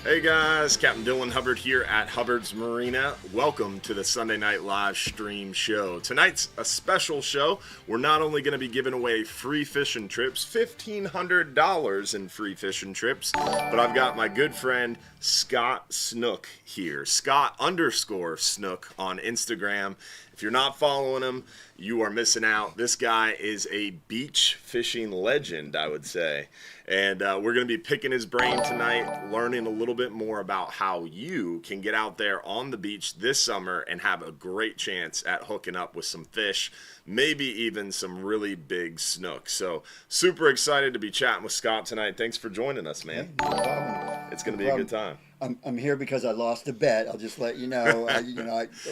Hey guys, Captain Dylan Hubbard here at Hubbard's Marina. Welcome to the Sunday Night Live Stream Show. Tonight's a special show. We're not only going to be giving away free fishing trips, $1,500 in free fishing trips, but I've got my good friend Scott Snook here. Scott_Snook on Instagram. If you're not following him, you are missing out. This guy is a beach fishing legend, I would say. And we're going to be picking his brain tonight, learning a little bit more about how you can get out there on the beach this summer and have a great chance at hooking up with some fish, maybe even some really big snook. So super excited to be chatting with Scott tonight. Thanks for joining us, man. Hey, no problem. It's going to be a good time. I'm here because I lost a bet. I'll just let you know. I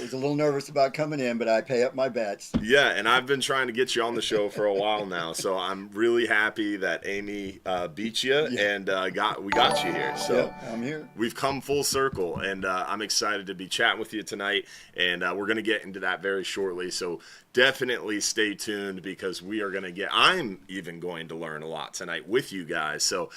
was a little nervous about coming in, but I pay up my bets. Yeah, and I've been trying to get you on the show for a while now, so I'm really happy that Amy beat you and we got you here. So yeah, I'm here. We've come full circle, and I'm excited to be chatting with you tonight, and we're going to get into that very shortly. So definitely stay tuned because I'm even going to learn a lot tonight with you guys. So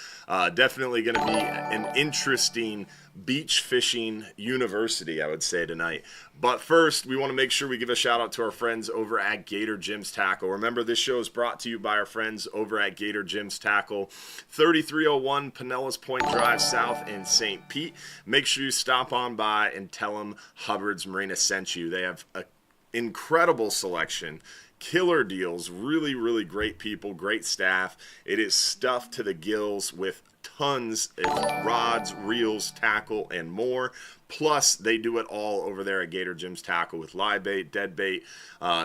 definitely going to be an interesting beach fishing university, I would say, tonight. But first, we want to make sure we give a shout out to our friends over at Gator Jim's Tackle. Remember, this show is brought to you by our friends over at Gator Jim's Tackle, 3301 Pinellas Point Drive South in St. Pete. Make sure you stop on by and tell them Hubbard's Marina sent you. They have an incredible selection, killer deals, really, really great people, great staff. It is stuffed to the gills with tons of rods, reels, tackle, and more. Plus, they do it all over there at Gator Jim's Tackle with live bait, dead bait.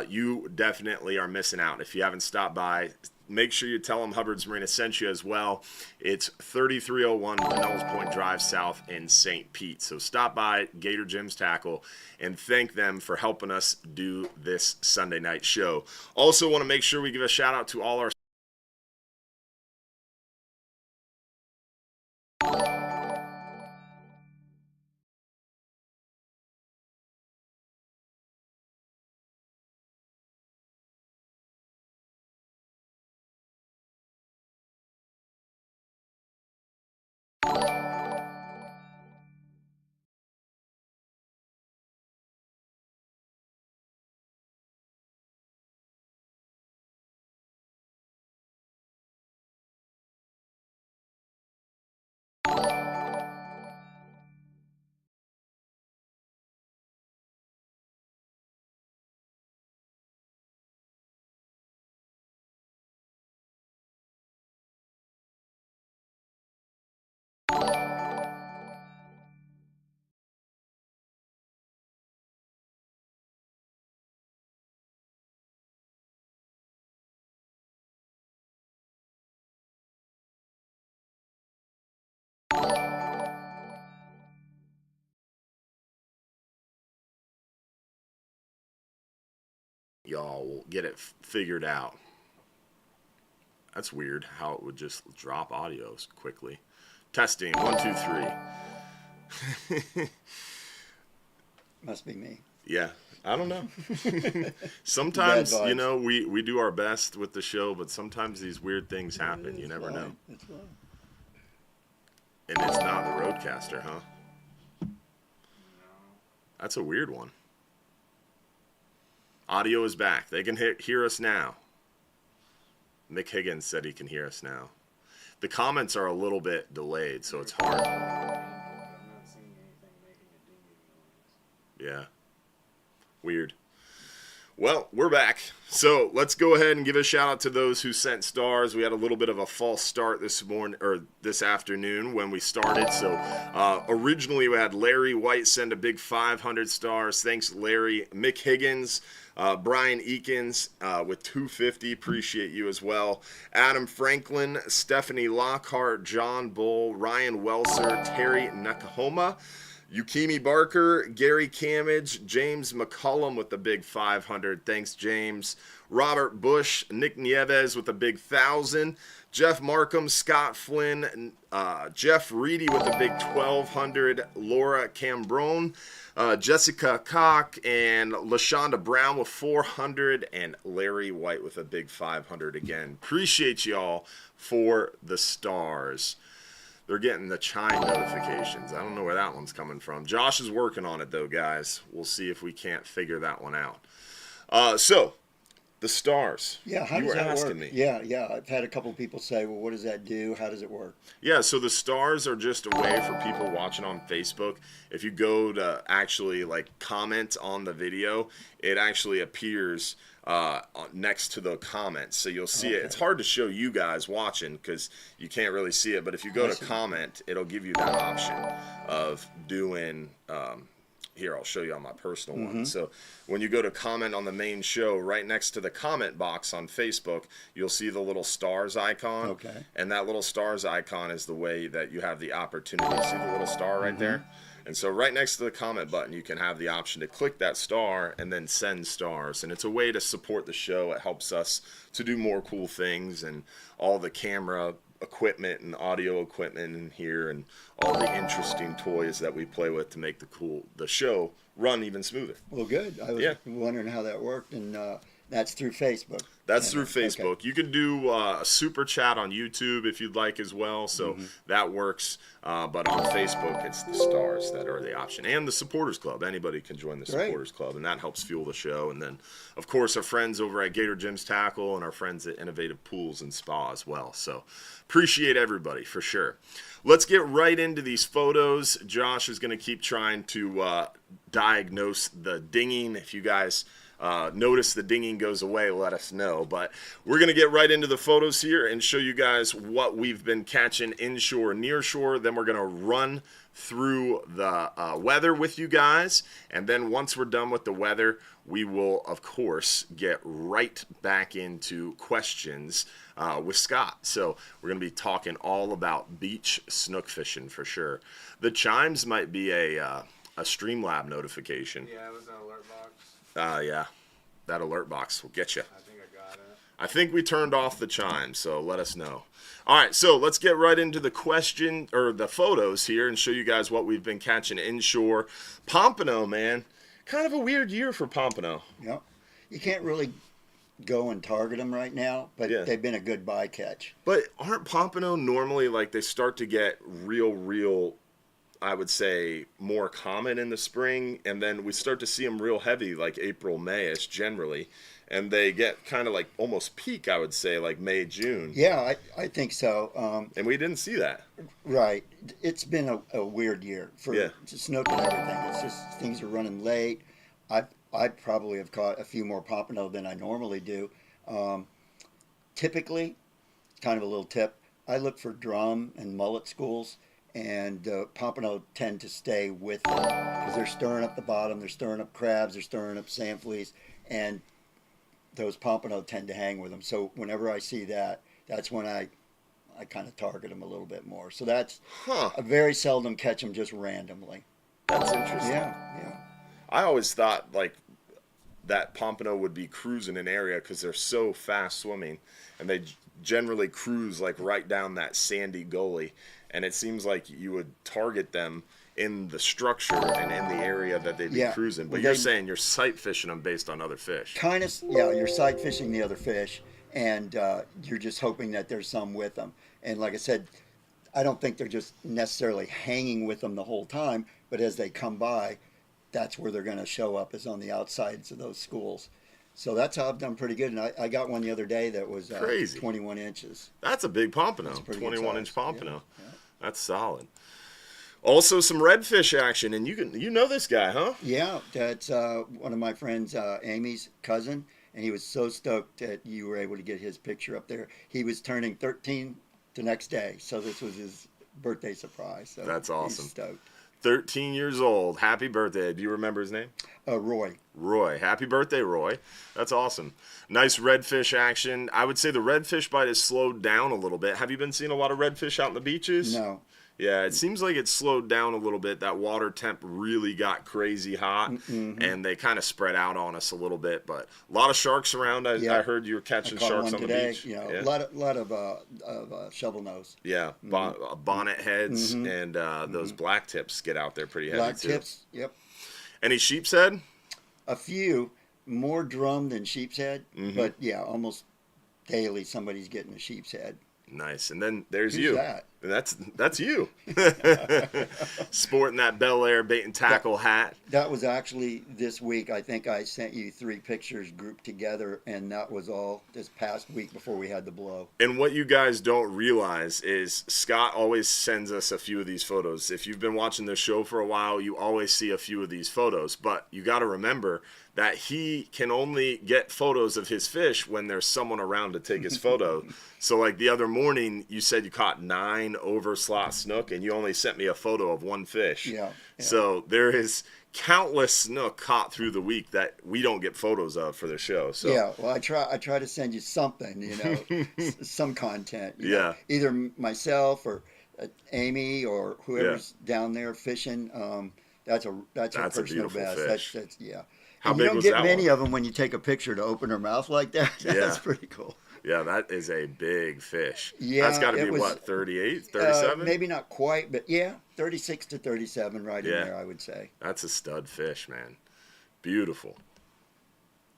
You definitely are missing out. If you haven't stopped by, make sure you tell them Hubbard's Marina sent you as well. It's 3301 Pinellas Point Drive South in St. Pete. So stop by Gator Jim's Tackle and thank them for helping us do this Sunday night show. Also want to make sure we give a shout out to all our y'all will get it figured out. That's weird how it would just drop audios quickly. Testing, 1, 2, 3. Must be me. Yeah, I don't know. Sometimes, we do our best with the show, but sometimes these weird things happen. You never know. That's right. And it's not the Roadcaster, huh? That's a weird one. Audio is back. They can hear us now. Mick Higgins said he can hear us now. The comments are a little bit delayed, so it's hard. I'm not seeing anything making a dinging noise. Yeah. Weird. Well, we're back. So let's go ahead and give a shout out to those who sent stars. We had a little bit of a false start this afternoon when we started. So originally we had Larry White send a big 500 stars. Thanks, Larry. Mick Higgins, Brian Eakins with 250. Appreciate you as well. Adam Franklin, Stephanie Lockhart, John Bull, Ryan Welser, Terry Nakahoma, Yukimi Barker, Gary Camage, James McCullum with the big 500. Thanks, James. Robert Bush, Nick Nieves with a big 1,000. Jeff Markham, Scott Flynn, Jeff Reedy with a big 1,200. Laura Cambrone, Jessica Cock, and LaShonda Brown with 400. And Larry White with a big 500 again. Appreciate y'all for the stars. they're getting the chime notifications. I don't know where that one's coming from. Josh is working on it, though, guys. We'll see if we can't figure that one out. So, the stars. Yeah, how you does were that asking work? me. Yeah. I've had a couple people say, well, what does that do? How does it work? Yeah, so the stars are just a way for people watching on Facebook. If you go to actually like comment on the video, it actually appears next to the comments. So you'll see it. It's hard to show you guys watching because you can't really see it. But if you go to comment, it'll give you that option of doing... here, I'll show you on my personal one. So when you go to comment on the main show, right next to the comment box on Facebook, you'll see the little stars icon. Okay. And that little stars icon is the way that you have the opportunity to see the little star right there. And so right next to the comment button, you can have the option to click that star and then send stars. And it's a way to support the show. It helps us to do more cool things, and all the camera equipment and audio equipment in here, and all the interesting toys that we play with to make the show run even smoother. Well, good. I was wondering how that worked, and that's through Facebook. That's through Facebook. Okay. You can do a super chat on YouTube if you'd like as well, so that works. But on Facebook, it's the stars that are the option, and the supporters club. Anybody can join the supporters club, and that helps fuel the show. And then, of course, our friends over at Gator Gyms Tackle and our friends at Innovative Pools and Spa as well. So appreciate everybody for sure. Let's get right into these photos. Josh is going to keep trying to diagnose the dinging. If you guys notice the dinging goes away, let us know. But we're going to get right into the photos here and show you guys what we've been catching inshore and nearshore. Then we're going to run through the weather with you guys. And then once we're done with the weather, we will, of course, get right back into questions with Scott. So we're going to be talking all about beach snook fishing for sure. The chimes might be a Streamlab notification. Yeah, it was an alert box. Yeah, that alert box will get you. I think I got it. I think we turned off the chimes, so let us know. All right, so let's get right into the question or the photos here and show you guys what we've been catching inshore. Pompano, man, kind of a weird year for Pompano. Yep. You can't really go and target them right now, but they've been a good bycatch. But aren't Pompano normally like they start to get real, I would say, more common in the spring, and then we start to see them real heavy like April, May-ish generally, and they get kind of like almost peak, I would say, like May, June. Yeah, I think so. And we didn't see that. Right. It's been a weird year for snook and everything. It's just things are running late. I probably have caught a few more pompano than I normally do. Typically, kind of a little tip, I look for drum and mullet schools, and pompano tend to stay with them because they're stirring up the bottom, they're stirring up crabs, they're stirring up sand fleas, and those pompano tend to hang with them. So whenever I see that, that's when I kind of target them a little bit more. So that's I very seldom catch them just randomly. That's interesting. Yeah. I always thought like that pompano would be cruising an area because they're so fast swimming, and they generally cruise like right down that sandy gully, and it seems like you would target them in the structure and in the area that they'd be cruising. But you're saying you're sight fishing them based on other fish. Kind of, yeah, you're sight fishing the other fish, and you're just hoping that there's some with them. And like I said, I don't think they're just necessarily hanging with them the whole time, but as they come by, that's where they're going to show up, is on the outsides of those schools. So that's how I've done pretty good. And I got one the other day that was crazy. 21 inches. That's a big pompano, 21-inch pompano. Yeah. That's solid. Also some redfish action, and you know this guy, huh? Yeah, that's one of my friends, Amy's cousin, and he was so stoked that you were able to get his picture up there. He was turning 13 the next day, so this was his birthday surprise. So that's awesome. He's stoked. 13 years old. Happy birthday. Do you remember his name? Roy. Roy. Happy birthday, Roy. That's awesome. Nice redfish action. I would say the redfish bite has slowed down a little bit. Have you been seeing a lot of redfish out in the beaches? No. Yeah, it seems like it's slowed down a little bit. That water temp really got crazy hot, and they kind of spread out on us a little bit. But a lot of sharks around. I heard you were catching sharks on today, the beach. You know, a lot of shovel nose. Yeah, bonnet heads and those black tips get out there pretty heavy too. Black tips, yep. Any sheep's head? A few, more drum than sheep's head, but yeah, almost daily somebody's getting a sheep's head. Nice. And then there's Who's you. That? That's you. Sporting that Bel Air bait and tackle hat. That was actually this week. I think I sent you 3 pictures grouped together, and that was all this past week before we had the blow. And what you guys don't realize is Scott always sends us a few of these photos. If you've been watching this show for a while, you always see a few of these photos. But you got to remember that he can only get photos of his fish when there's someone around to take his photo. So like the other morning, you said you caught 9 over slot snook, and you only sent me a photo of 1 fish. Yeah. So there is countless snook caught through the week that we don't get photos of for the show. So yeah, well, I try to send you something, some content. Yeah. Either myself or Amy or whoever's down there fishing. That's a personal beautiful best. fish. That's yeah. How And big you don't was get that many one? of them when you take a picture to open her mouth like that. That's Yeah. pretty cool. Yeah, that is a big fish. Yeah, That's got to it be, was, what, 38, 37? Maybe not quite, but yeah, 36 to 37 right in Yeah. there, I would say. That's a stud fish, man. Beautiful.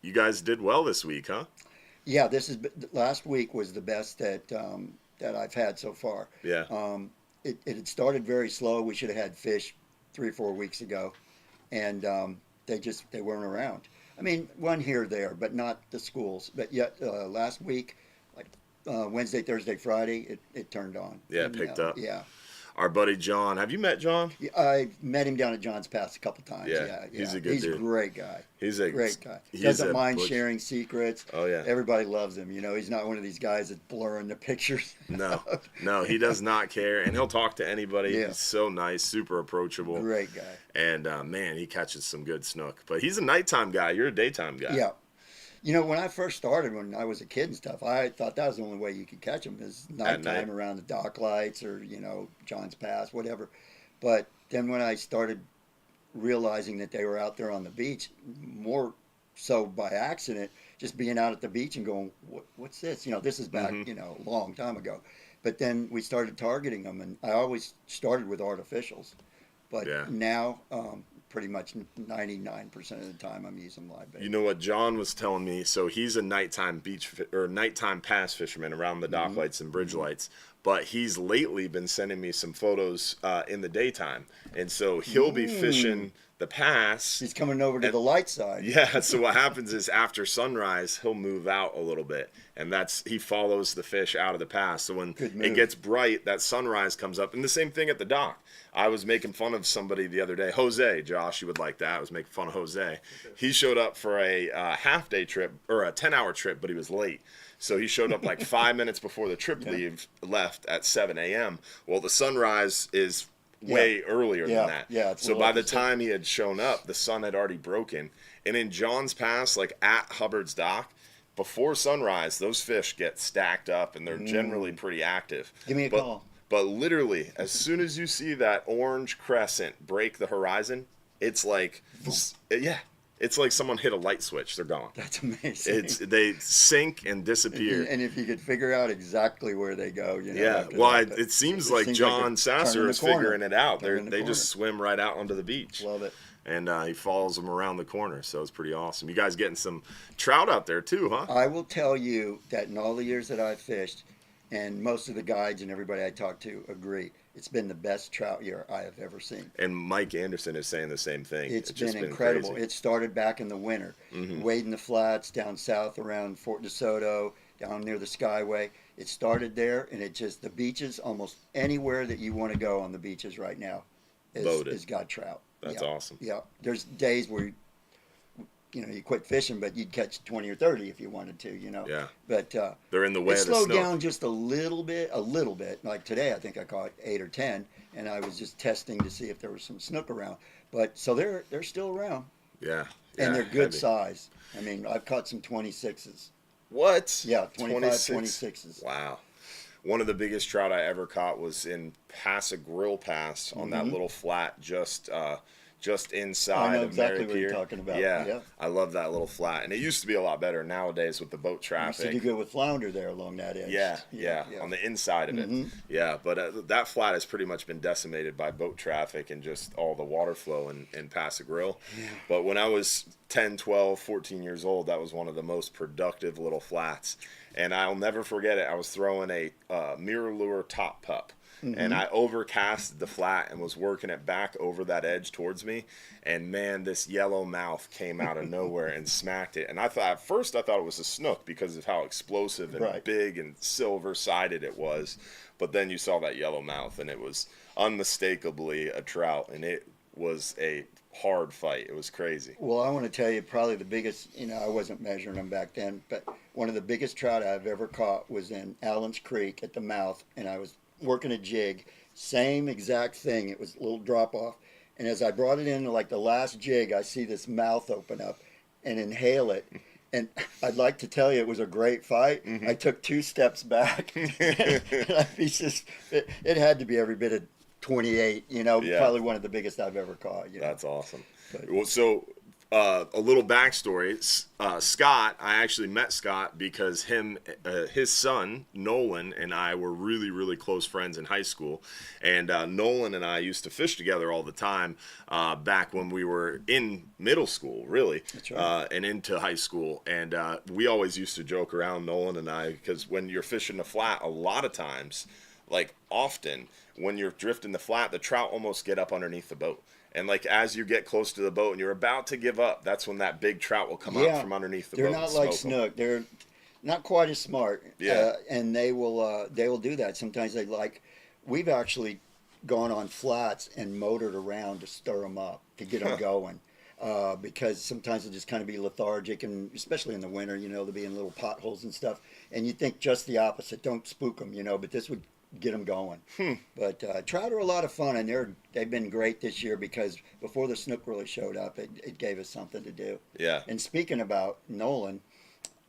You guys did well this week, huh? Yeah, last week was the best that I've had so far. Yeah. It had started very slow. We should have had fish 3 or 4 weeks ago, and they weren't around. I mean, one here or there, but not the schools. But yet last week, like Wednesday, Thursday, Friday, it turned on. Yeah, it picked up. Yeah. Our buddy John. Have you met John? I met him down at John's Pass a couple times. Yeah, he's a good He's dude. a great guy. He's a Great guy. he's Doesn't a mind butch- sharing secrets. Oh, yeah. Everybody loves him. He's not one of these guys that's blurring the pictures. No, he does not care, and he'll talk to anybody. Yeah. He's so nice, super approachable. Great guy. And, man, he catches some good snook. But he's a nighttime guy. You're a daytime guy. Yeah. When I first started, when I was a kid and stuff, I thought that was the only way you could catch them is At night. nighttime around the dock lights or, John's Pass, whatever. But then when I started realizing that they were out there on the beach, more so by accident, just being out at the beach and going, what's this? This is back, a long time ago. But then we started targeting them, and I always started with artificials. But Yeah. now, pretty much 99% of the time, I'm using live bait. You know what John was telling me? So he's a nighttime nighttime pass fisherman around the dock lights and bridge lights. But he's lately been sending me some photos in the daytime, and so he'll be fishing the pass. He's coming over to the light side. Yeah, so what happens is after sunrise, he'll move out a little bit, and he follows the fish out of the pass. So when Good it move. gets bright, that sunrise comes up, and the same thing at the dock. I was making fun of somebody the other day, Jose, Josh, you would like that. I was making fun of Jose. He showed up for a half-day trip, or a 10-hour trip, but he was late. So he showed up like 5 minutes before the trip left at 7 a.m. Well, the sunrise is way earlier than that. Yeah, it's so a by little the time he had shown up, the sun had already broken. And in John's Pass, like at Hubbard's dock, before sunrise, those fish get stacked up, and they're generally pretty active. Give me a call. But literally, as soon as you see that orange crescent break the horizon, it's like, it's like someone hit a light switch. They're gone. That's amazing. They sink and disappear. And if you could figure out exactly where they go, Yeah, after well, that, it seems it like seems John like they're Sasser turning is the corner. figuring it out. Turning the They just swim right out onto the beach. Love it. And he follows them around the corner, so it's pretty awesome. You guys getting some trout out there too, huh? I will tell you that in all the years that I've fished, and most of the guides and everybody I talk to agree, it's been the best trout year I have ever seen. And Mike Anderson is saying the same thing. It's just been incredible. crazy. It started back in the winter, wading the flats down south around Fort DeSoto, down near the Skyway. It started there, and the beaches, almost anywhere that you want to go on the beaches right now, is got trout. That's Yeah. awesome. Yeah, there's days where you quit fishing, but you'd catch 20 or 30 if you wanted to. Yeah. But They're in the way it of the slowed snook. down just a little bit. Like today, I think I caught 8 or 10, and I was just testing to see if there was some snook around. But so they're still around, Yeah. and they're good heavy. size. I mean, I've caught some 26s. What? Yeah, 26s. Wow. One of the biggest trout I ever caught was in Grill Pass on that little flat just inside I know of exactly Merrick what you're Pier. talking about. Yeah, Yeah. I love that little flat, and it used to be a lot better nowadays with the boat Used to traffic. do good with flounder there along that edge. Yeah, on the inside of it. Yeah, but that flat has pretty much been decimated by boat traffic and just all the water flow in Pass Grill. Yeah. But when I was 10, 12, 14 years old, that was one of the most productive little flats. And I'll never forget it. I was throwing a mirror lure top pup. and I overcasted the flat and was working it back over that edge towards me, and man, this yellow mouth came out of nowhere and smacked it. And at first I thought it was a snook because of how explosive and big and silver sided it was, but then you saw that yellow mouth and it was unmistakably a trout, and it was a hard fight. It was crazy. Well, I want to tell you probably the biggest, I wasn't measuring them back then, but one of the biggest trout I've ever caught was in Allen's Creek at the mouth, and I was working a jig, same exact thing. It was a little drop off, and as I brought it in like the last jig, I see this mouth open up and inhale it. And I'd like to tell you it was a great fight. I took 2 steps back. And it had to be every bit of 28, probably one of the biggest I've ever caught. That's awesome. Well, so a little backstory. Scott, I actually met Scott because his son, Nolan, and I were really, really close friends in high school. And Nolan and I used to fish together all the time back when we were in middle school, really. That's right. And into high school. And we always used to joke around, Nolan and I, because when you're fishing the flat, a lot of times, like often, when you're drifting the flat, the trout almost get up underneath the boat. And like as you get close to the boat and you're about to give up, that's when that big trout will come up from underneath the boat. They're not like snook. They're not quite as smart. And they will do that. Sometimes we've actually gone on flats and motored around to stir them up, to get them going. Because sometimes they'll just kind of be lethargic, and especially in the winter, they'll be in little potholes and stuff. And you think just the opposite. Don't spook them, but this would get them going. But trout are a lot of fun, and they've been great this year because before the snook really showed up, it gave us something to do. Yeah. And speaking about Nolan,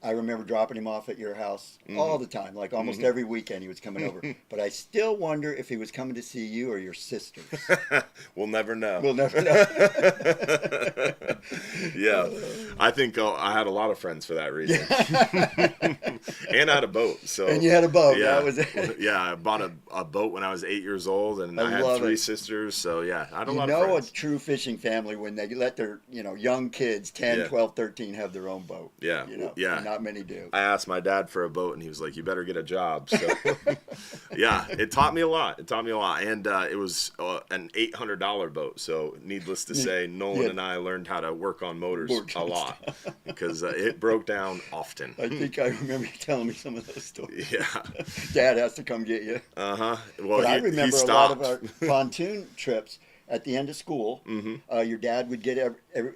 I remember dropping him off at your house all the time, like almost every weekend he was coming over. But I still wonder if he was coming to see you or your sisters. We'll never know. We'll never know. Yeah. I think I had a lot of friends for that reason. And I had a boat. And you had a boat. Yeah. That was it. Yeah, I bought a boat when I was 8 years old, and I had 3 sisters. So, yeah, I had a lot of friends. A true fishing family when they let their, young kids, 10, 12, 13, have their own boat. Yeah. Not many do. I asked my dad for a boat, and he was like, "You better get a job." So, yeah, it taught me a lot. And it was an $800 boat. So, needless to say, Nolan and I learned how to work on motors a lot because it broke down often. I think I remember you telling me some of those stories. Yeah. Dad has to come get you. Well, but I remember a lot of our pontoon trips. At the end of school, your dad would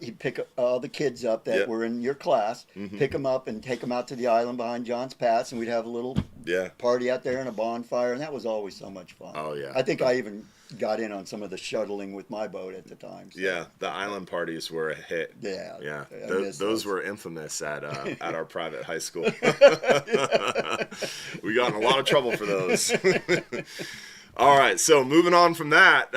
he'd pick all the kids up that were in your class, pick them up and take them out to the island behind John's Pass, and we'd have a little party out there and a bonfire, and that was always so much fun. Oh, yeah. I think I even got in on some of the shuttling with my boat at the time. So. Yeah, the island parties were a hit. Yeah. Yeah, those were infamous at our private high school. We got in a lot of trouble for those. All right, so moving on from that,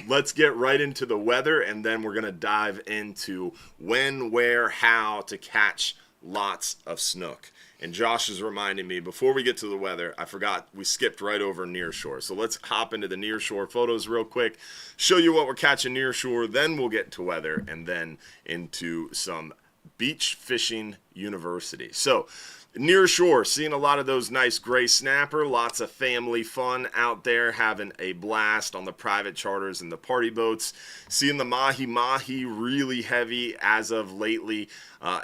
let's get right into the weather, and then we're going to dive into when, where, how to catch lots of snook. And Josh is reminding me, before we get to the weather, I forgot we skipped right over Nearshore. So let's hop into the Nearshore photos real quick, show you what we're catching Nearshore, then we'll get to weather, and then into some beach fishing university. So Nearshore, seeing a lot of those nice gray snapper, lots of family fun out there, having a blast on the private charters and the party boats. Seeing the mahi really heavy as of lately.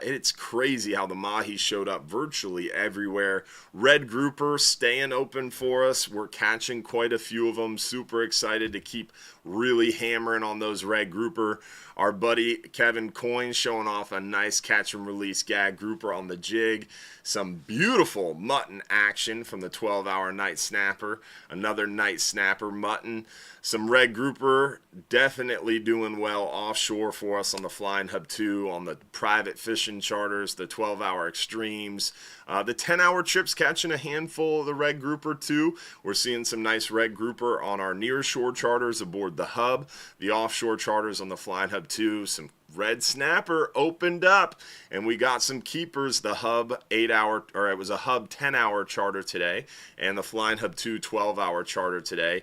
It's crazy how the mahi showed up virtually everywhere. Red grouper staying open for us. We're catching quite a few of them. Super excited to keep really hammering on those red grouper. Our buddy Kevin Coyne showing off a nice catch and release gag grouper on the jig. Some beautiful mutton action from the 12-hour night snapper. Another night snapper mutton. Some red grouper definitely doing well offshore for us on the Flying Hub 2, on the private fishing charters, the 12-hour extremes. The 10-hour trips catching a handful of the red grouper too. We're seeing some nice red grouper on our nearshore charters aboard the Hub. The offshore charters on the Flying Hub 2, some red snapper opened up, and we got some keepers. The Hub 8-hour, or it was a Hub 10-hour charter today, and the Flying Hub 2 12-hour charter today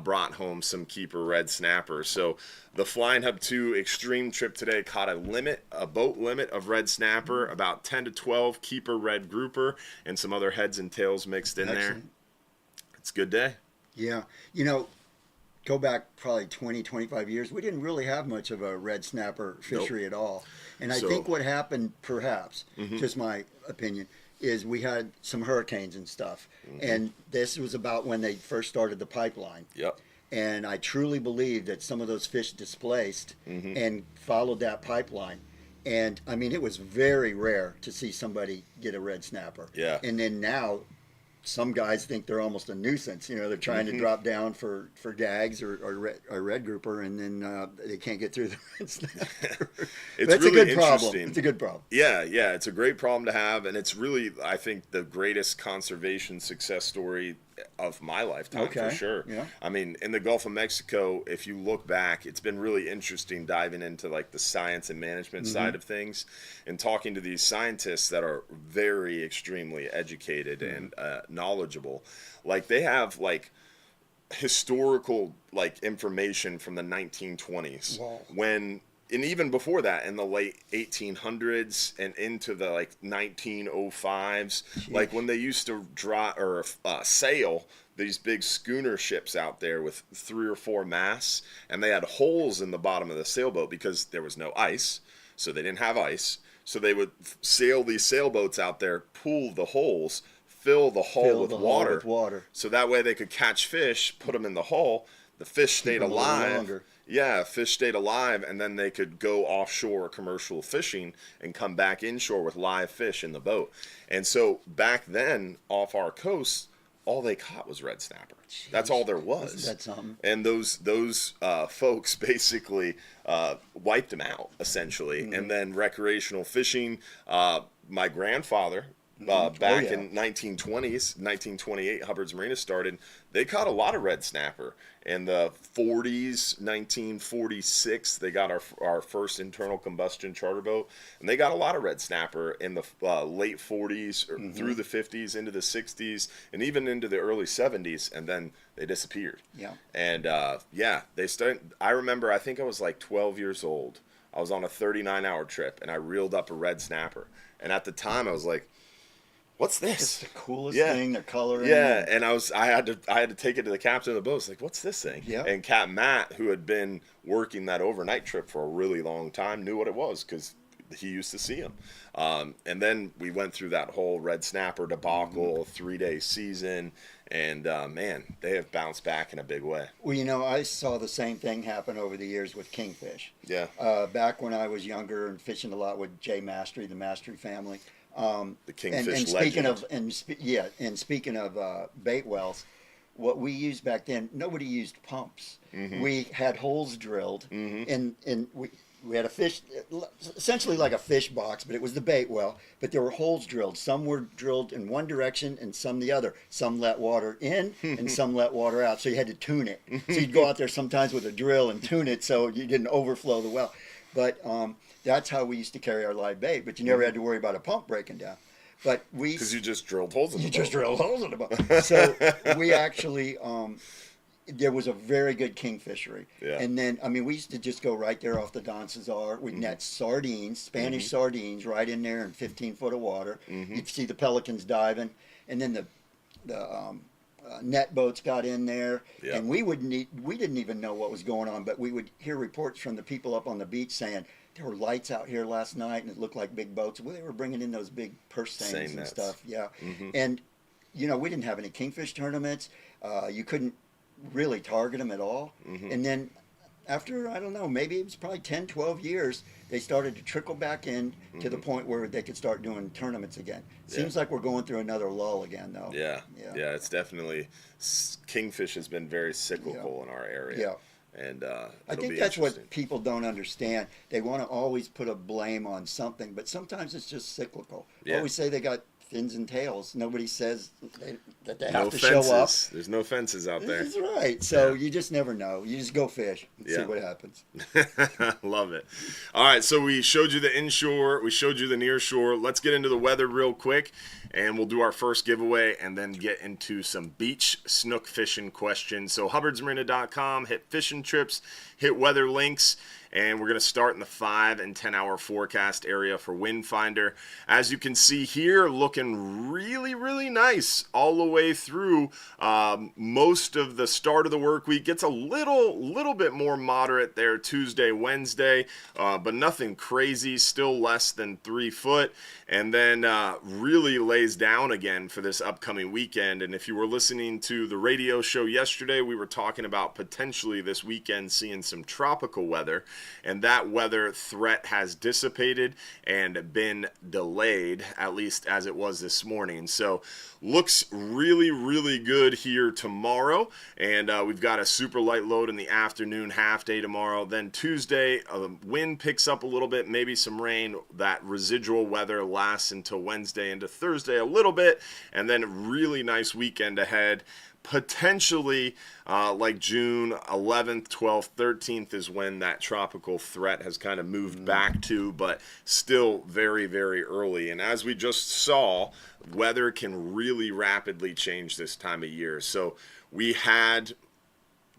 brought home some keeper red snappers. So the Flying Hub 2 extreme trip today caught a boat limit of red snapper, about 10 to 12 keeper red grouper, and some other heads and tails mixed in there. It's a good day. Yeah. You know, go back probably 20, 25 years, we didn't really have much of a red snapper fishery at all. And I So- think what happened, perhaps, just my opinion, is we had some hurricanes and stuff. And this was about when they first started the pipeline. Yep. And I truly believe that some of those fish displaced and followed that pipeline. And I mean, it was very rare to see somebody get a red snapper. Yeah. And then now, some guys think they're almost a nuisance. You know, they're trying to drop down for gags or red grouper, and then they can't get through the red snapper. It's That's really a good problem. interesting. It's a good problem. Yeah, yeah, it's a great problem to have, and it's really, I think, the greatest conservation success story of my lifetime, for Okay, sure. yeah. I mean, in the Gulf of Mexico, if you look back, it's been really interesting diving into like the science and management side of things, and talking to these scientists that are very extremely educated and knowledgeable. Like they have like historical like information from the 1920s Wow. when, and even before that, in the late 1800s and into the like 1905s, like when they used to sail these big schooner ships out there with 3 or 4 masts, and they had holes in the bottom of the sailboat because there was no ice, so they didn't have ice. So they would sail these sailboats out there, pool the holes, fill the hull with water, so that way they could catch fish, put them in the hull. The fish stayed them a little alive. longer. Yeah, fish stayed alive, and then they could go offshore commercial fishing and come back inshore with live fish in the boat. And so back then, off our coast, all they caught was red snapper. That's all there was. Isn't that something? And those folks basically wiped them out, essentially. And then recreational fishing. My grandfather, back in 1928, Hubbard's Marina started. They caught a lot of red snapper. In the 40s, 1946, they got our first internal combustion charter boat, and they got a lot of red snapper in the late 40s or through the 50s, into the 60s, and even into the early 70s, and then they disappeared. Yeah. And they started. I remember, I think I was like 12 years old. I was on a 39-hour trip, and I reeled up a red snapper. And at the time, I was like, "What's this?" It's the coolest thing. They're coloring. Yeah, and I had to take it to the captain of the boat. It's like, "What's this thing?" Yeah. And Capt Matt, who had been working that overnight trip for a really long time, knew what it was because he used to see them. And then we went through that whole red snapper debacle, 3-day season, and man, they have bounced back in a big way. Well, you know, I saw the same thing happen over the years with kingfish. Yeah. Back when I was younger and fishing a lot with Jay Mastery, the Mastery family. The kingfish and speaking legend. and speaking of bait wells, what we used back then, nobody used pumps. We had holes drilled, and we had a fish, essentially like a fish box, but it was the bait well. But there were holes drilled. Some were drilled in one direction and some the other. Some let water in and some let water out. So you had to tune it. So you'd go out there sometimes with a drill and tune it so you didn't overflow the well. But that's how we used to carry our live bait. But you never had to worry about a pump breaking down. But Because you just drilled holes in the boat. just drilled holes in the boat. So we actually, there was a very good king fishery. Yeah. And then, I mean, we used to just go right there off the Don Cesar. We'd net sardines, Spanish sardines, right in there in 15 foot of water. You'd see the pelicans diving. And then the net boats got in there. Yeah. And we didn't even know what was going on, but we would hear reports from the people up on the beach saying, there were lights out here last night and it looked like big boats. Well, they were bringing in those big purse seines and nets. stuff. Yeah. And, you know, we didn't have any kingfish tournaments. You couldn't really target them at all. And then after, I don't know, maybe it was probably 10, 12 years, they started to trickle back in to the point where they could start doing tournaments again. Seems like we're going through another lull again, though. Yeah. It's definitely, kingfish has been very cyclical in our area. Yeah. And I think that's what people don't understand. They want to always put a blame on something, but sometimes it's just cyclical. Yeah. Always say they got fins and tails. Nobody says that they no have to fences. show up. There's no fences out there. That's right. So you just never know. You just go fish and see what happens. Love it. All right, so we showed you the inshore, we showed you the nearshore. Let's get into the weather real quick, and we'll do our first giveaway and then get into some beach snook fishing questions. So hubbardsmarina.com, hit fishing trips, hit weather links, and we're going to start in the 5 and 10 hour forecast area for wind finder. As you can see here, looking really, really nice all the way through. Most of the start of the work week gets a little bit more moderate there Tuesday, Wednesday, but nothing crazy, still less than 3 foot, and then really lays down again for this upcoming weekend. And if you were listening to the radio show yesterday, we were talking about potentially this weekend seeing some tropical weather, and that weather threat has dissipated and been delayed, at least as it was this morning. So looks really, really good here tomorrow, and we've got a super light load in the afternoon, half day tomorrow. Then Tuesday, wind picks up a little bit, maybe some rain. That residual weather lasts until Wednesday into Thursday a little bit, and then really nice weekend ahead. Potentially like June 11th, 12th, 13th is when that tropical threat has kind of moved back to, but still very, very early. And as we just saw, weather can really rapidly change this time of year. So we had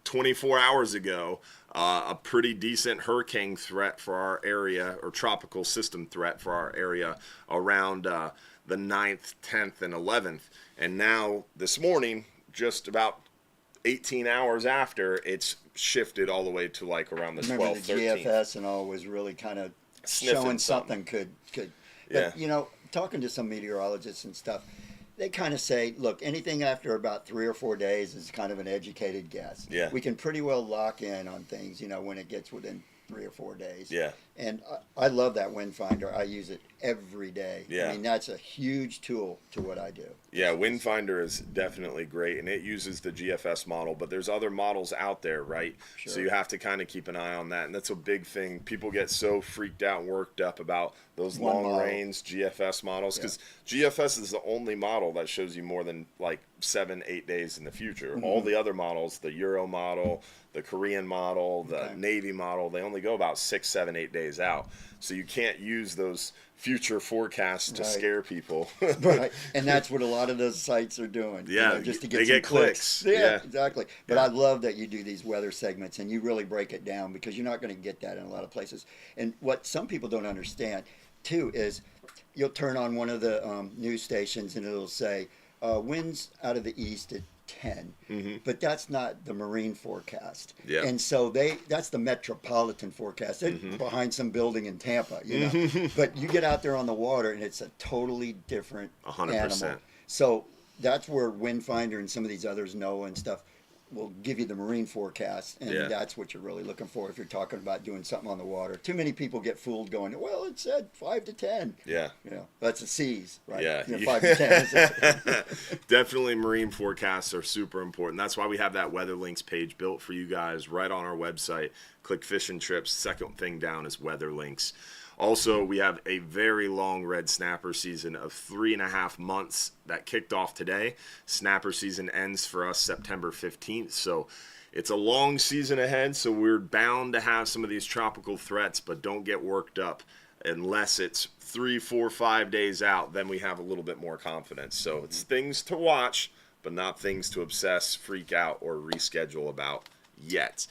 24 hours ago a pretty decent hurricane threat for our area, or tropical system threat for our area around the 9th, 10th, and 11th. And now this morning, just about 18 hours after, it's shifted all the way to like around the 12th, 13th. Remember the GFS and all was really kind of showing something could. But, yeah. You know, talking to some meteorologists and stuff, they kind of say, look, anything after about 3 or 4 days is kind of an educated guess. Yeah. We can pretty well lock in on things, you know, when it gets within 3 or 4 days. Yeah. And I love that wind finder. I use it every day. Yeah. I mean, that's a huge tool to what I do. Yeah, wind finder is definitely great, and it uses the GFS model, but there's other models out there, right? Sure. So you have to kind of keep an eye on that, and that's a big thing. People get so freaked out and worked up about those long-range GFS models, because GFS is the only model that shows you more than like 7-8 days in the future. All the other models, the Euro model, the Korean model, the Navy model, they only go about 6, 7, 8 days out. So you can't use those future forecasts to scare people. Right, and that's what a lot of those sites are doing. Yeah, you know, just to get they some get clicks. Yeah, exactly. But Yeah. I love that you do these weather segments and you really break it down, because you're not going to get that in a lot of places. And what some people don't understand too is you'll turn on one of the news stations and it'll say winds out of the east at 10, but that's not the marine forecast. Yeah. And so that's the metropolitan forecast. They're behind some building in Tampa, you know. But you get out there on the water and it's a totally different 100%. animal. So that's where wind finder and some of these others, NOAA and stuff, will give you the marine forecast, and that's what you're really looking for if you're talking about doing something on the water. Too many people get fooled going, well, it said 5 to 10. Yeah. You know, that's a C's, right? Yeah. You know, 5 to 10. Definitely marine forecasts are super important. That's why we have that weather links page built for you guys right on our website. Click fishing trips. Second thing down is weather links. Also, we have a very long red snapper season of 3.5 months that kicked off today. Snapper season ends for us September 15th, so it's a long season ahead, so we're bound to have some of these tropical threats, but don't get worked up unless it's 3, 4, 5 days out. Then we have a little bit more confidence. So it's things to watch, but not things to obsess, freak out, or reschedule about yet.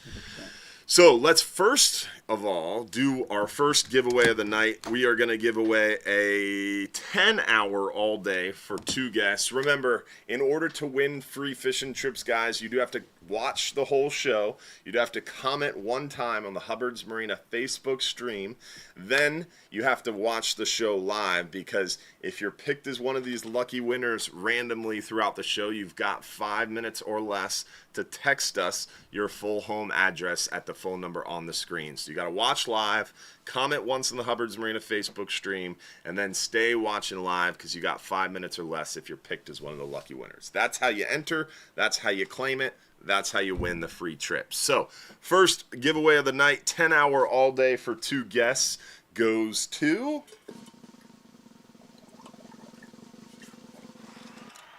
So let's first of all do our first giveaway of the night. We are going to give away a 10-hour all day for 2 guests. Remember, in order to win free fishing trips, guys, you do have to watch the whole show. You'd have to comment one time on the Hubbard's Marina Facebook stream. Then you have to watch the show live, because if you're picked as one of these lucky winners randomly throughout the show, you've got 5 minutes or less to text us your full home address at the phone number on the screen. So you got to watch live, comment once on the Hubbard's Marina Facebook stream, and then stay watching live, because you got 5 minutes or less if you're picked as one of the lucky winners. That's how you enter. That's how you claim it. That's how you win the free trip. So first giveaway of the night, 10-hour all day for 2 guests, goes to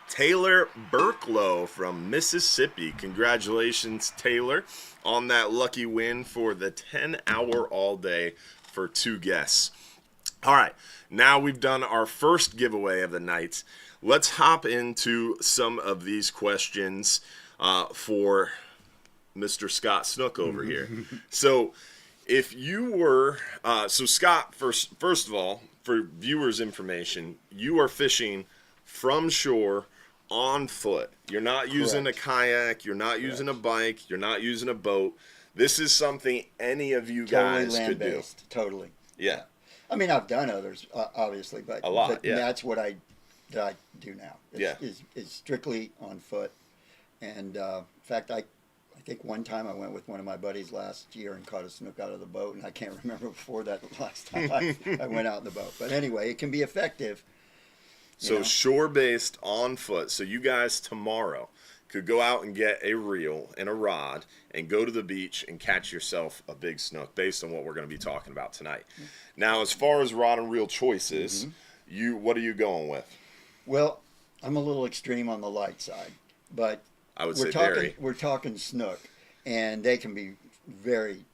Taylor Burklow from Mississippi. Congratulations, Taylor, on that lucky win for the 10-hour all day for 2 guests. All right, now we've done our first giveaway of the night. Let's hop into some of these questions for Mr. Scott Snook over here. So if you were, so Scott, first of all, for viewers' information, you are fishing from shore on foot. You're not using a kayak. You're not using a bike. You're not using a boat. This is something any of you Totally guys could do. land-based. Totally. Yeah. I mean, I've done others, obviously, but A lot, yeah. that's what I do now. Yeah. Is strictly on foot. And in fact, I think one time I went with one of my buddies last year and caught a snook out of the boat, and I can't remember before that the last time I went out in the boat. But anyway, it can be effective. So shore-based on foot. So you guys tomorrow could go out and get a reel and a rod and go to the beach and catch yourself a big snook based on what we're going to be talking about tonight. Now, as far as rod and reel choices, what are you going with? Well, I'm a little extreme on the light side, but I would say very. We're talking snook, and they can be very,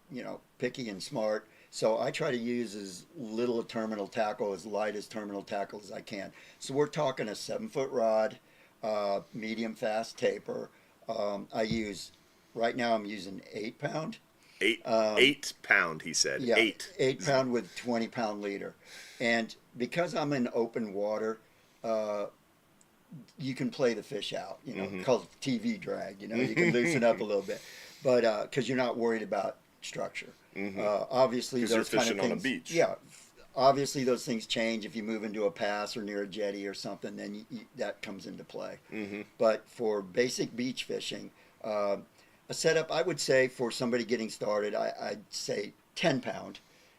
picky and smart. So I try to use as little terminal tackle, as light as terminal tackle as I can. So we're talking a 7-foot rod, medium fast taper. Right now I'm using 8-pound. 8-pound, he said. Yeah, 8 pound with 20-pound leader. And because I'm in open water, you can play the fish out, called TV drag, you can loosen up a little bit, but because you're not worried about structure. Obviously, because those you're fishing kind of on a things, beach. yeah, obviously those things change if you move into a pass or near a jetty or something, then that comes into play. But for basic beach fishing, a setup, I would say for somebody getting started, I'd say 10-pound,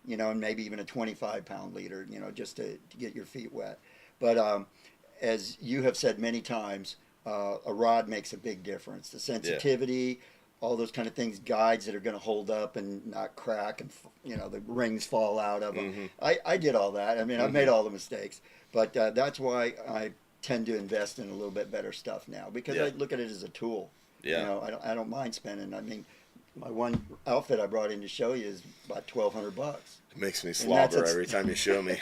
and maybe even a 25-pound leader, just to get your feet wet. But as you have said many times, a rod makes a big difference. The sensitivity, all those kind of things, guides that are going to hold up and not crack, and the rings fall out of them. I did all that. I mean, I've made all the mistakes, but that's why I tend to invest in a little bit better stuff now, because I look at it as a tool. Yeah. I don't mind spending. I mean, my one outfit I brought in to show you is about $1,200. It makes me slobber every time you show me.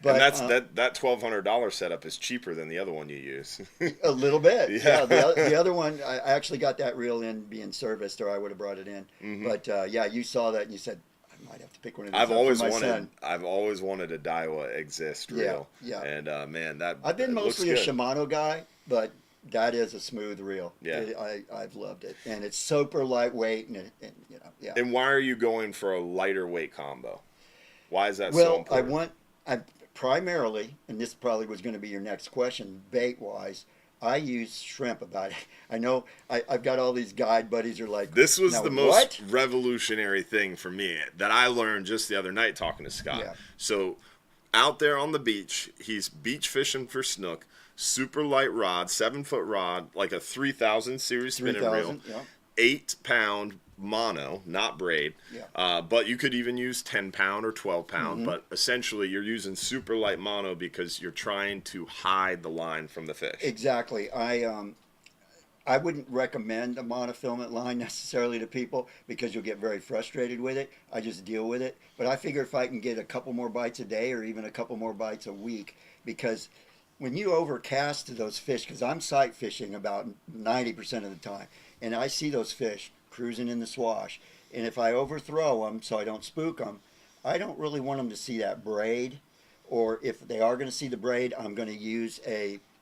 But and that $1,200 setup is cheaper than the other one you use. A little bit. Yeah. The other one, I actually got that reel in being serviced, or I would have brought it in. But you saw that and you said, I might have to pick one of these. I've always wanted a Daiwa Exist reel. Yeah. And man, I've been mostly a good. Shimano guy, but that is a smooth reel. Yeah. I've loved it, and it's super lightweight, and And why are you going for a lighter weight combo? Why is that so Well, important? I primarily, and this probably was going to be your next question, bait wise, I use shrimp about it. I know I've got all these guide buddies who are like, this was the most what? revolutionary thing for me that I learned just the other night talking to Scott. Yeah. So out there on the beach, he's beach fishing for snook, super light rod, 7-foot rod, like a 3000 series spinning reel, 8-pound mono, not braid. Yeah. But you could even use 10-pound or 12-pound. But essentially, you're using super light mono because you're trying to hide the line from the fish. Exactly. I wouldn't recommend a monofilament line necessarily to people, because you'll get very frustrated with it. I just deal with it. But I figure if I can get a couple more bites a day or even a couple more bites a week, because when you overcast those fish, because I'm sight fishing about 90% of the time, and I see those fish cruising in the swash, and if I overthrow them so I don't spook them, I don't really want them to see that braid. Or if they are going to see the braid, I'm going to use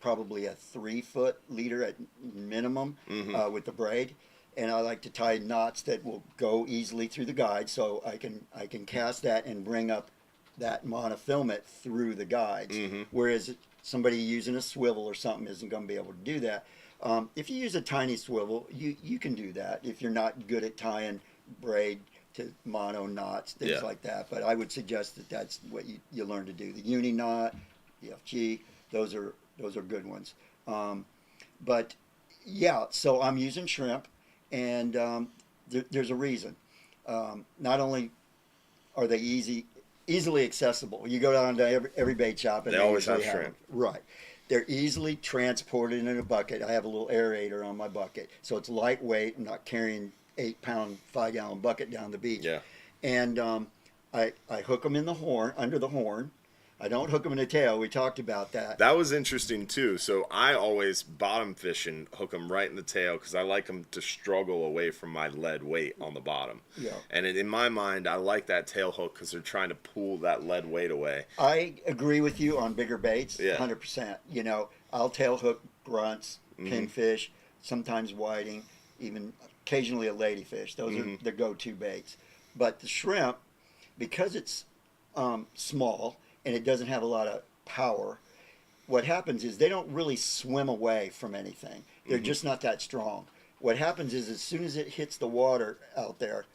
probably a 3-foot leader at minimum with the braid, and I like to tie knots that will go easily through the guide, so I can cast that and bring up that monofilament through the guides. Whereas somebody using a swivel or something isn't going to be able to do that. If you use a tiny swivel, you can do that if you're not good at tying braid to mono knots, things like that. But I would suggest that that's what you learn to do. The uni knot, the FG, those are good ones. But yeah, so I'm using shrimp, and there's a reason. Not only are they easily accessible. You go down to every bait shop and they always have shrimp. shrimp. Right. They're easily transported in a bucket. I have a little aerator on my bucket, so it's lightweight. I'm not carrying 8-pound, 5-gallon bucket down the beach. Yeah. And I hook them in the horn, under the horn. I don't hook them in the tail. We talked about that. That was interesting too. So I always bottom fish and hook them right in the tail because I like them to struggle away from my lead weight on the bottom. Yeah. And in my mind, I like that tail hook because they're trying to pull that lead weight away. I agree with you on bigger baits, Yeah. 100%. You know, I'll tail hook grunts, pinfish, sometimes whiting, even occasionally a ladyfish. Those are the go-to baits. But the shrimp, because it's small and it doesn't have a lot of power, what happens is they don't really swim away from anything. They're just not that strong. What happens is as soon as it hits the water out there,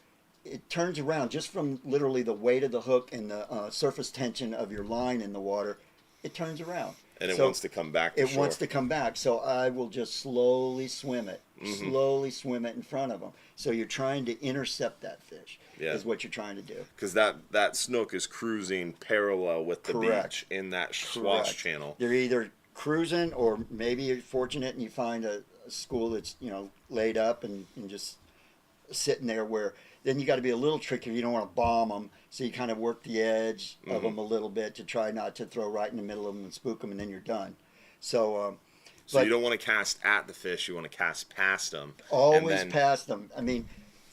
it turns around just from literally the weight of the hook and the surface tension of your line in the water. It turns around. And it wants to come back to It shore. wants to come back. So I will just slowly swim it. Slowly swim it in front of them. So you're trying to intercept that fish is what you're trying to do. Because that snook is cruising parallel with the beach in that swash channel. They're either cruising or maybe you're fortunate and you find a school that's, you know, laid up and just sitting there where then you got to be a little tricky. You don't want to bomb them. So you kind of work the edge of them a little bit to try not to throw right in the middle of them and spook them and then you're done. So you don't want to cast at the fish. You want to cast past them. Always past them. I mean,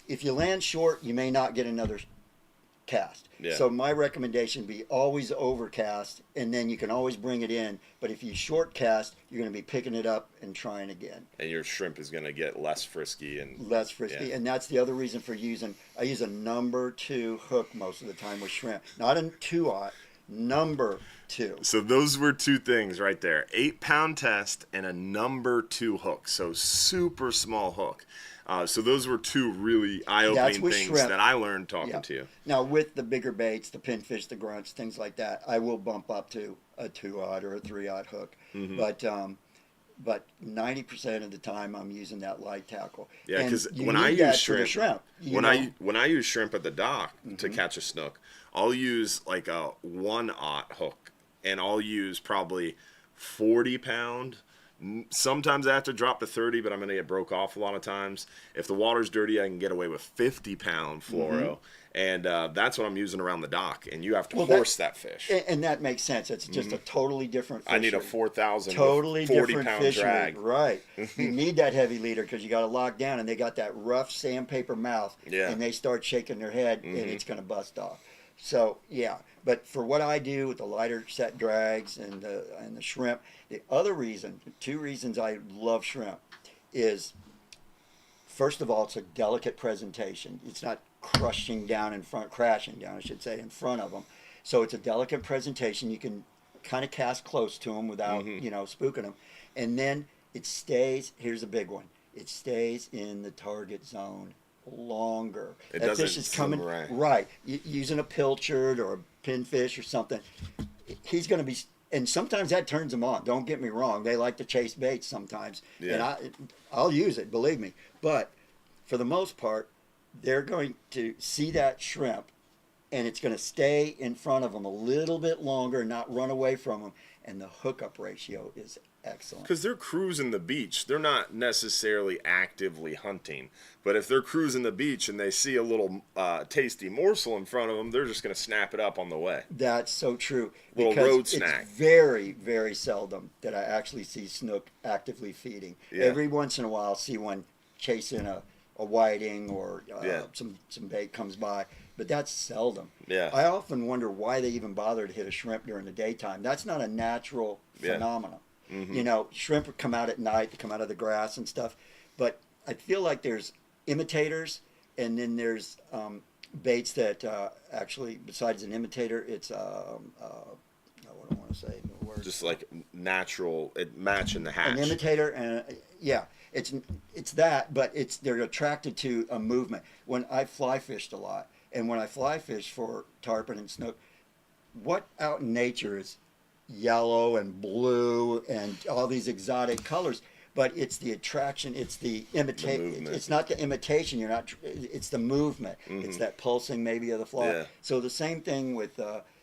if you land short, you may not get another cast. Yeah. So my recommendation would be always overcast, and then you can always bring it in. But if you short cast, you're going to be picking it up and trying again. And your shrimp is going to get less frisky. And And that's the other reason for I use a number 2 hook most of the time with shrimp. Not a 2-aught, number 2. So those were 2 things right there. 8-pound test and a number 2 hook. So super small hook. So those were 2 really eye-opening things shrimp. that I learned talking to you. Now with the bigger baits, the pinfish, the grunts, things like that, I will bump up to a 2-aught or a 3-aught hook. But 90% of the time I'm using that light tackle. Yeah, because when I use shrimp, when I use shrimp at the dock to catch a snook, I'll use like a 1-aught hook, and I'll use probably 40-pound. Sometimes I have to drop to 30, but I'm going to get broke off a lot of times. If the water's dirty, I can get away with 50-pound fluoro, and that's what I'm using around the dock. And you have to force that fish. And that makes sense. It's just a totally different fishery. I need a 4,000 totally 40 different pound fishery. drag. Right. You need that heavy leader because you got to lock down, and they got that rough sandpaper mouth, and they start shaking their head, and it's going to bust off. So yeah, but for what I do with the lighter set drags and the shrimp, the other reason, 2 reasons I love shrimp is, first of all, it's a delicate presentation. It's not crashing down in front of them. So it's a delicate presentation. You can kind of cast close to them without spooking them, and then it stays. Here's a big one. It stays in the target zone longer. That fish is coming right. Using a pilchard or a pinfish or something, he's going to be. And sometimes that turns them on. Don't get me wrong; they like to chase baits sometimes, and I'll use it. Believe me. But for the most part, they're going to see that shrimp, and it's going to stay in front of them a little bit longer and not run away from them. And the hookup ratio is excellent. Because they're cruising the beach. They're not necessarily actively hunting. But if they're cruising the beach and they see a little tasty morsel in front of them, they're just going to snap it up on the way. That's so true. Little road snack. It's very, very seldom that I actually see snook actively feeding. Yeah. Every once in a while I'll see one chasing a whiting or some bait comes by. But that's seldom. Yeah. I often wonder why they even bother to hit a shrimp during the daytime. That's not a natural phenomenon. You know, shrimp come out at night, they come out of the grass and stuff. But I feel like there's imitators, and then there's baits that actually, besides an imitator, it's what do I want to say? The word. Just like natural, matching the hatch. An imitator, and it's that, but they're attracted to a movement. When I fly fished a lot, and when I fly fish for tarpon and snook, what out in nature is yellow and blue and all these exotic colors? But it's the attraction, it's the imitation. It's not the imitation. It's the movement. It's that pulsing maybe of the fly. Yeah. So the same thing with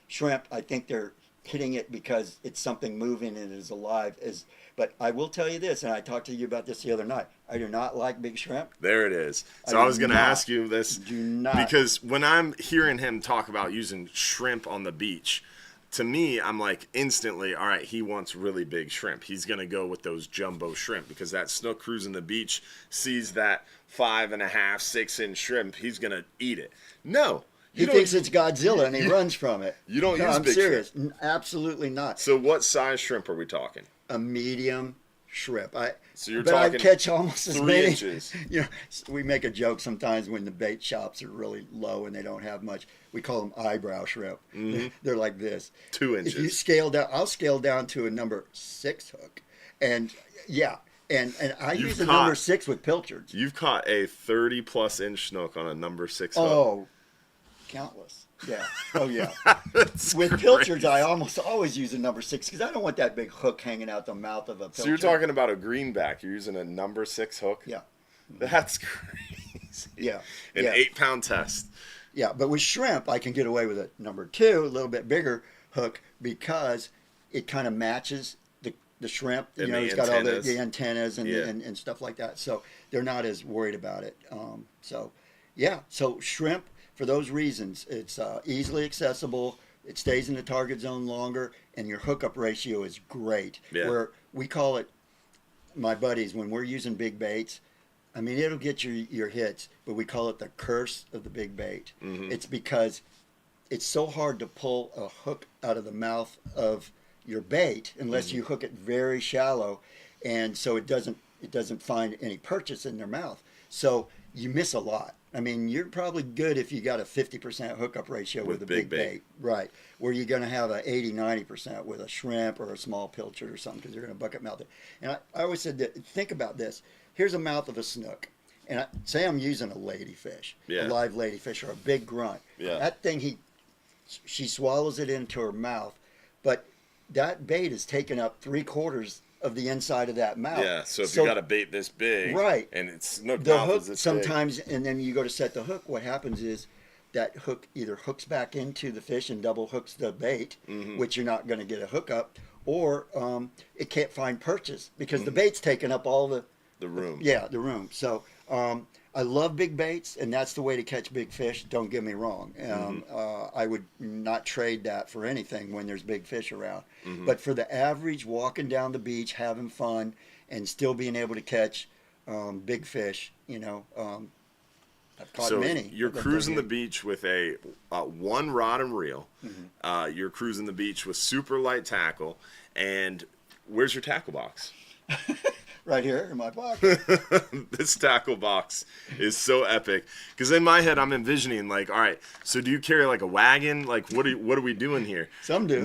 shrimp. I think they're hitting it because it's something moving and it is alive. But I will tell you this, and I talked to you about this the other night. I do not like big shrimp. There it is. So I was going to ask you this. Do not. Because when I'm hearing him talk about using shrimp on the beach, to me, I'm like instantly, all right, he wants really big shrimp. He's going to go with those jumbo shrimp because that snook cruising the beach sees that 5.5, 6-inch shrimp. He's going to eat it. No. He thinks it's Godzilla and he runs from it. You don't use I'm big serious. shrimp. Absolutely not. So what size shrimp are we talking? A medium shrimp. So you're but talking I catch almost as 3 many. inches. You know, we make a joke sometimes when the bait shops are really low and they don't have much. We call them eyebrow shrimp. Mm-hmm. They're like this. 2 inches. If you scale down, I'll scale down to a number 6 hook, and yeah, and I use a number 6 with pilchards. You've caught a 30+ inch snook on a number 6 hook. Oh, countless. Yeah. Oh, yeah. That's With crazy. pilchards, I almost always use a number 6 because I don't want that big hook hanging out the mouth of a pilchard. So you're talking about a greenback. You're using a number 6 hook? Yeah. That's crazy. Yeah. An yeah. 8-pound test. Yeah, but with shrimp, I can get away with a number 2, a little bit bigger hook, because it kind of matches the shrimp. You And know, the it's got all antennas. the antennas and, Yeah. and stuff like that. So they're not as worried about it. So shrimp, for those reasons, it's easily accessible. It stays in the target zone longer, and your hookup ratio is great. Yeah. Where we call it, my buddies, when we're using big baits, I mean, it'll get your hits, but we call it the curse of the big bait. Mm-hmm. It's because it's so hard to pull a hook out of the mouth of your bait unless Mm-hmm. you hook it very shallow, and so it doesn't find any purchase in their mouth. So you miss a lot. I mean, you're probably good if you got a 50% hookup ratio with a big bait. Right. Where you're going to have a 80-90% with a shrimp or a small pilchard or something, because they're going to bucket mouth it. And I always said that, think about this. Here's a mouth of a snook. And say I'm using a ladyfish, Yeah. a live ladyfish, or a big grunt. Yeah. That thing, she swallows it into her mouth, but that bait is taking up 3/4 of the inside of that mouth. Yeah, so if you got a bait this big, right, and it's snook the mouth hook is this sometimes, and then you go to set the hook. What happens is that hook either hooks back into the fish and double hooks the bait, Mhm. which you're not going to get a hookup, or it can't find purchase because Mm-hmm. the bait's taking up all the room. Yeah, the room. So I love big baits, and that's the way to catch big fish. Don't get me wrong. I would not trade that for anything when there's big fish around. Mhm. But for the average walking down the beach, having fun, and still being able to catch big fish, I've caught So many. you're But cruising the they're- beach with a one rod and reel. Mm-hmm. You're cruising the beach with super light tackle. And where's your tackle box? right here in my pocket. This tackle box is so epic because in my head I'm envisioning like, all right, so do you carry like a wagon? Like what are we doing here? Some do.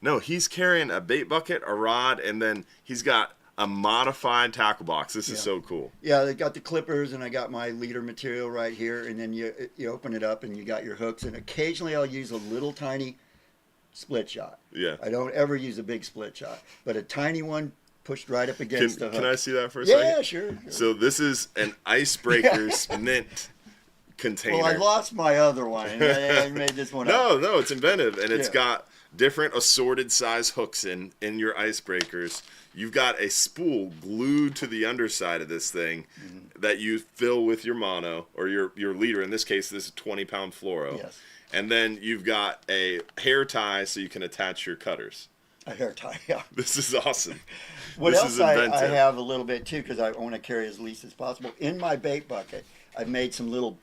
No, he's carrying a bait bucket, a rod, and then he's got a modified tackle box. This is Yeah. so cool. Yeah, they got the clippers, and I got my leader material right here, and then you open it up, and you got your hooks, and occasionally I'll use a little tiny split shot. Yeah. I don't ever use a big split shot, but a tiny one pushed right up against the hook. Can I see that for a Yeah, second? sure. So this is an Icebreakers mint container. Well, I lost my other one, and I made this one up. No, it's inventive, and it's Yeah. got different assorted size hooks in your Icebreakers. You've got a spool glued to the underside of this thing that you fill with your mono or your leader. In this case, this is 20-pound fluoro. Yes. And then you've got a hair tie so you can attach your cutters. A hair tie, yeah. This is awesome. What This else is I inventive. have a little bit too, because I want to carry as least as possible. In my bait bucket, I've made some little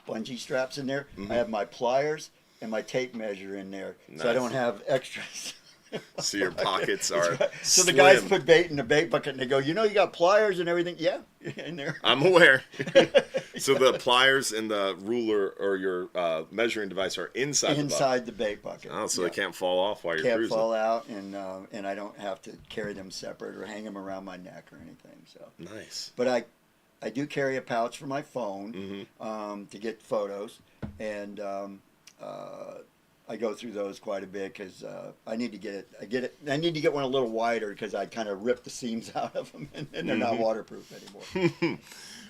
bungee straps in there. I have my pliers and my tape measure in there, so I Nice. don't have extras. So your pockets are So the slim. guys put bait in the bait bucket and they go, you got pliers and everything? Yeah, in there. I'm aware. So the pliers and the ruler or your measuring device are inside Inside the bait bucket. the box. Oh, so Yeah. they can't fall off while you're Can't cruising. fall out, and I don't have to carry them separate or hang them around my neck or anything. So, Nice. but I do carry a pouch for my phone Mm-hmm. to get photos, and I go through those quite a bit because I need to get it. I need to get one a little wider because I kind of rip the seams out of them, and they're Mm-hmm. not waterproof anymore.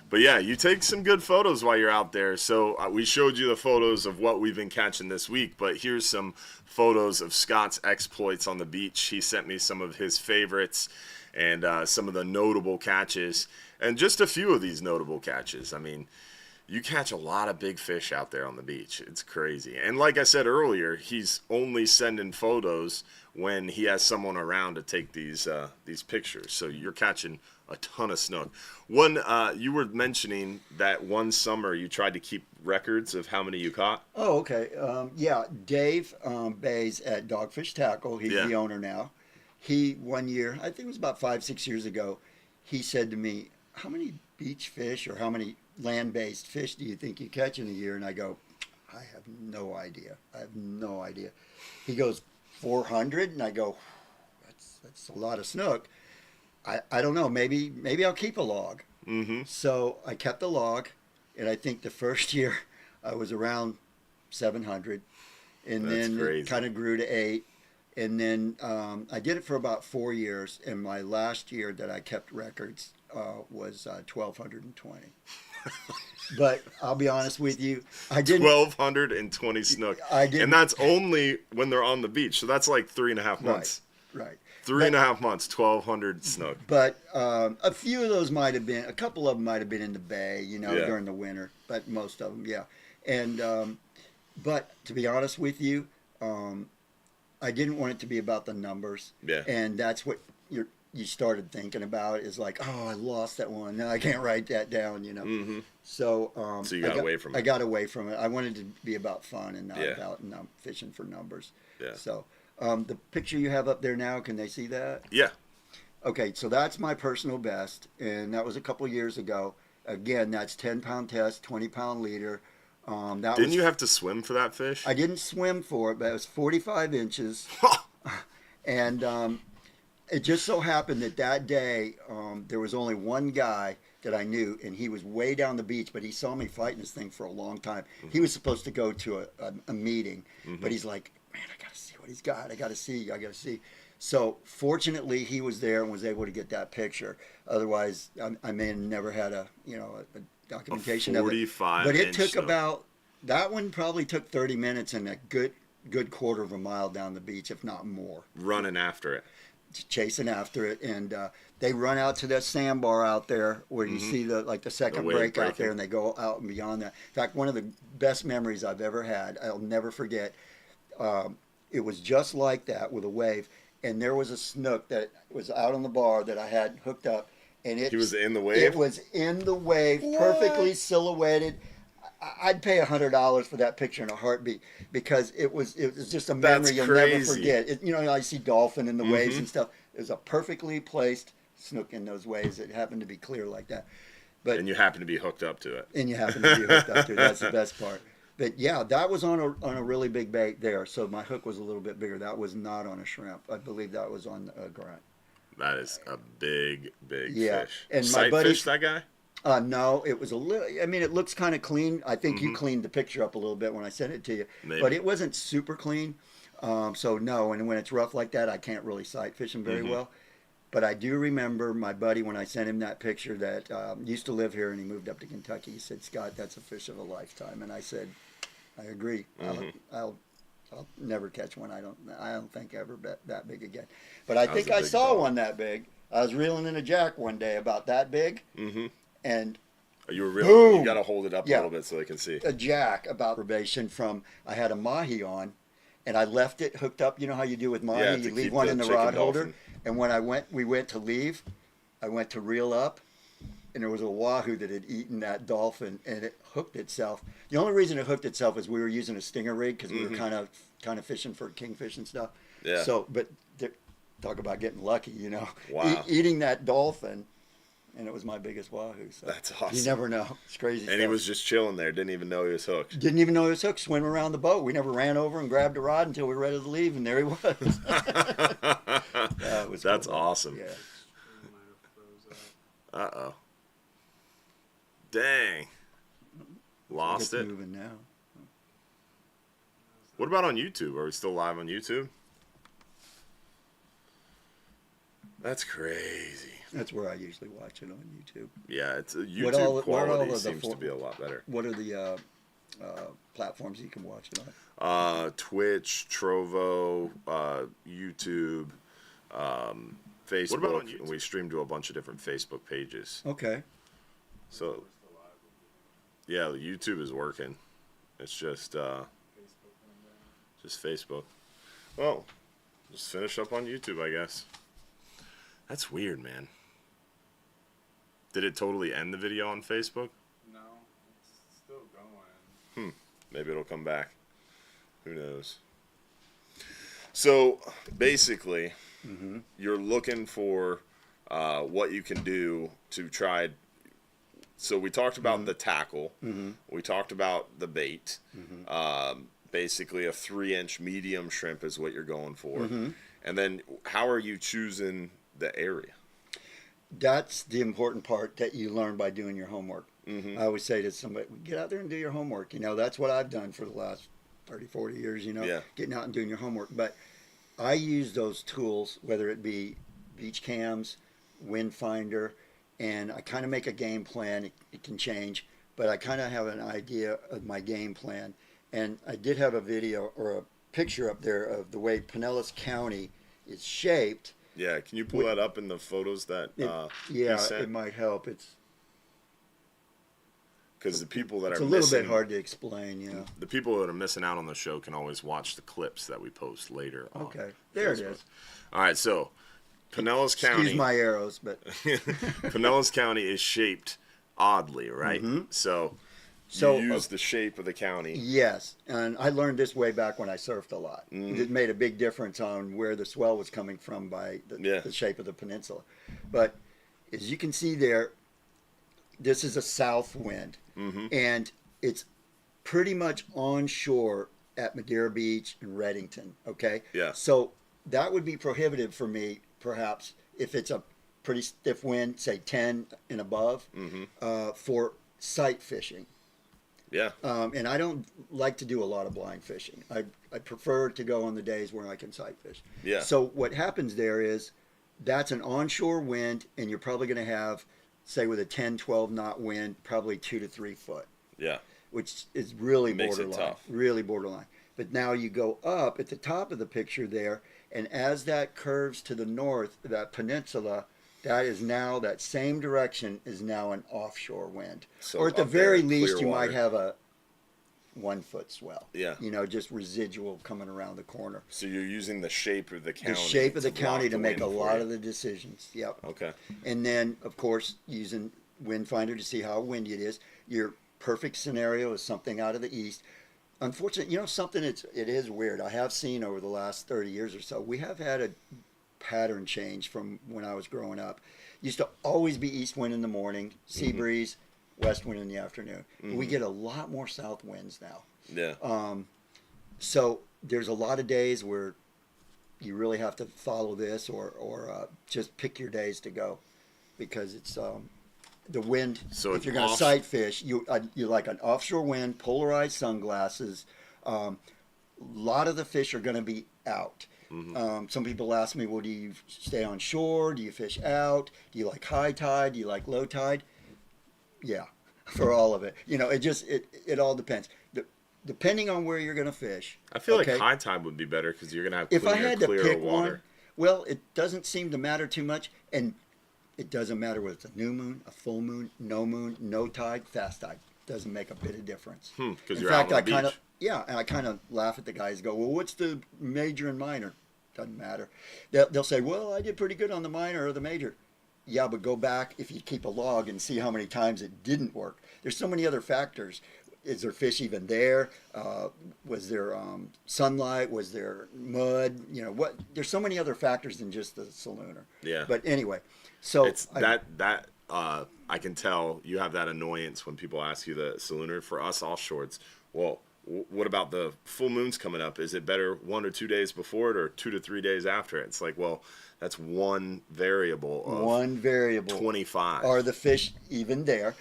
But yeah, you take some good photos while you're out there. So we showed you the photos of what we've been catching this week, but here's some photos of Scott's exploits on the beach. He sent me some of his favorites and some of the notable catches, and just a few of these notable catches. I mean, You catch a lot of big fish out there on the beach. It's crazy. And like I said earlier, he's only sending photos when he has someone around to take these pictures. So you're catching a ton of snook. You were mentioning that one summer you tried to keep records of how many you caught. Oh, okay. Yeah, Dave Bays at Dogfish Tackle. He's Yeah. the owner now. He, one year, I think it was about 5, 6 years ago, he said to me, how many beach fish or how many land-based fish do you think you catch in a year? And I go, I have no idea. I have no idea. He goes, 400? And I go, that's a lot of snook. I don't know. Maybe I'll keep a log. Mm-hmm. So I kept a log, and I think the first year I was around 700, and That's then crazy. it kind of grew to 8. And then I did it for about 4 years, and my last year that I kept records was 1,220. But I'll be honest with you, I didn't. 1,220 snook. I didn't. And that's only when they're on the beach. So that's like 3.5 months. Right. 3.5 months, 1,200 snook. But a few of those might have been, a couple of them might have been in the bay, Yeah. during the winter. But most of them, yeah. And but to be honest with you, I didn't want it to be about the numbers. Yeah. And that's what you started thinking about is like, oh, I lost that one. No, I can't write that down. Mm-hmm. So So you got away from it. I got away from it. I wanted to be about fun and not Yeah. about fishing for numbers. Yeah. So the picture you have up there now, can they see that? Yeah. Okay, so that's my personal best, and that was a couple years ago. Again, that's 10-pound test, 20-pound leader. Didn't you have to swim for that fish? I didn't swim for it, but it was 45 inches. And it just so happened that day there was only one guy that I knew, and he was way down the beach, but he saw me fighting this thing for a long time. Mm-hmm. He was supposed to go to a meeting, mm-hmm. but he's like, man, I got to see what he's got. I got to see. So fortunately, he was there and was able to get that picture. Otherwise, I may have never had a documentation of it. 45 But it inch took snook. about, that one probably took 30 minutes and a good quarter of a mile down the beach, if not more. Running after it. Chasing after it, and they run out to that sandbar out there where you Mm-hmm. see the second wave break out breaking. there, and they go out and beyond that. In fact, one of the best memories I've ever had, I'll never forget. It was just like that with a wave, and there was a snook that was out on the bar that I had hooked up, and He was in the wave? It was in the wave, perfectly silhouetted. I'd pay $100 for that picture in a heartbeat because it was just a memory That's you'll crazy. never forget. I see dolphin in the waves Mm-hmm. and stuff. It was a perfectly placed snook in those waves. It happened to be clear like that. But And you happen to be hooked up to it. and you happen to be hooked up to it. That's the best part. But yeah, that was on a really big bait there. So my hook was a little bit bigger. That was not on a shrimp. I believe that was on a grunt. That is a big Yeah. fish. And my Sight buddy- fish, that guy? No, it was a little. I mean, it looks kind of clean. I think Mm-hmm. you cleaned the picture up a little bit when I sent it to you, Maybe. but it wasn't super clean. So no, and when it's rough like that, I can't really sight fish them very Mm-hmm. well. But I do remember my buddy when I sent him that picture that used to live here and he moved up to Kentucky. He said, "Scott, that's a fish of a lifetime," and I said, "I agree. Mm-hmm. I'll never catch one. I don't think ever that big again." But I That think was a I big saw dog. one that big. I was reeling in a jack one day about that big, Mm-hmm. and You were really, Boom! you got to hold it up Yeah. a little bit so they can see. a jack about probation from I had a mahi on, and I left it hooked up. You know how you do with mahi, Yeah, you to leave keep one the in the chicken rod holder. dolphin. And when we went to leave, I went to reel up, and there was a wahoo that had eaten that dolphin, and it hooked itself. The only reason it hooked itself is we were using a stinger rig because we were kind of fishing for kingfish and stuff. Mm-hmm. Yeah. So, but talk about getting lucky, Wow. eating that dolphin. And it was my biggest wahoo. So That's awesome. You never know. It's crazy And he stuff. was just chilling there. Didn't even know he was hooked. Didn't even know he was hooked. Swim around the boat. We never ran over and grabbed a rod until we were ready to leave, and there he was. That was That's cool. awesome. Yeah. Screen might have froze up. Uh-oh. Dang. Lost It's it. moving now. What about on YouTube? Are we still live on YouTube? That's crazy. That's where I usually watch it on YouTube. Yeah, it's What YouTube all- what are all quality of the seems to for- be a lot better. What are the platforms you can watch it on? Twitch, Trovo, YouTube, Facebook. What about on YouTube? We stream to a bunch of different Facebook pages. Okay. So Yeah, YouTube is working. It's just Facebook went down. just Facebook. Well, just finish up on YouTube, I guess. That's weird, man. Did it totally end the video on Facebook? No, it's still going. Maybe it'll come back. Who knows? So basically, you're looking for what you can do to try. So we talked about the tackle. We talked about the bait. Basically, a 3-inch medium shrimp is what you're going for. And then, how are you choosing the area? That's the important part that you learn by doing your homework. I always say to somebody, get out there and do your homework. You know, that's what I've done for the last 30, 40 years, you know, getting out and doing your homework. But I use those tools, whether it be beach cams, wind finder, and I kind of make a game plan. It can change, but I kind of have an idea of my game plan. And I did have a video or a picture up there of the way Pinellas County is shaped. Yeah, can you pull that up in the photos that you sent? It might help. It's because the people that it's are a little missing, bit hard to explain. Yeah. The people that are missing out on the show can always watch the clips that we post later. Okay, there Facebook. it is. All right, so Pinellas County. Excuse my arrows, but Pinellas County is shaped oddly, right? So you use the shape of the county. Yes, and I learned this way back when I surfed a lot. It made a big difference on where the swell was coming from by the shape of the peninsula. But as you can see there, this is a south wind, and it's pretty much onshore at Madeira Beach and Reddington, okay? Yeah. So that would be prohibitive for me, perhaps, if it's a pretty stiff wind, say 10 and above, for sight fishing. Yeah. And I don't like to do a lot of blind fishing. I prefer to go on the days where I can sight fish. Yeah. So what happens there is that's an onshore wind, and you're probably going to have, say with a 10, 12 knot wind, probably 2 to 3 foot. Yeah. Which is really Makes borderline. it tough. Really borderline. But now you go up at the top of the picture there, and as that curves to the north, that peninsula, that is now, that same direction is now an offshore wind. So or at the up there, very clear least, you water. might have a 1 foot swell. Yeah. You know, just residual coming around the corner. So you're using the shape of the county. The shape of the block county to the make a wind for lot you. of the decisions. Yep. Okay. And then, of course, using wind finder to see how windy it is. Your perfect scenario is something out of the east. Unfortunately, you know something, it is weird. I have seen over the last 30 years or so, we have had a pattern change from when I was growing up. Used to always be east wind in the morning, sea breeze, west wind in the afternoon. We get a lot more south winds now. Yeah. So there's a lot of days where you really have to follow this or just pick your days to go, because it's the wind. So if you're going to sight fish, you like an offshore wind, polarized sunglasses. A lot of the fish are going to be out. Some people ask me, well, do you stay on shore? Do you fish out? Do you like high tide? Do you like low tide? Yeah, for all of it. You know, it all depends. Depending on where you're going to fish. I feel like high tide would be better because you're going to have If I had to pick water. one, well, it doesn't seem to matter too much. And it doesn't matter whether it's a new moon, a full moon, no tide, fast tide. Doesn't make a bit of difference. Because In you're fact, out on the beach. and I kind of laugh at the guys. Go, well, what's the major and minor? Doesn't matter. They'll say, well, I did pretty good on the minor or the major. Yeah, but go back if you keep a log and see how many times it didn't work. There's so many other factors. Is there fish even there? Was there sunlight? Was there mud? You know what? There's so many other factors than just the salooner. Yeah. But anyway, so It's I can tell you have that annoyance when people ask you the salooner. For us offshore, it's, well, what about the full moon's coming up? Is it better 1 or 2 days before it or 2 to 3 days after it? It's like, well, that's one variable of 25. Are the fish even there?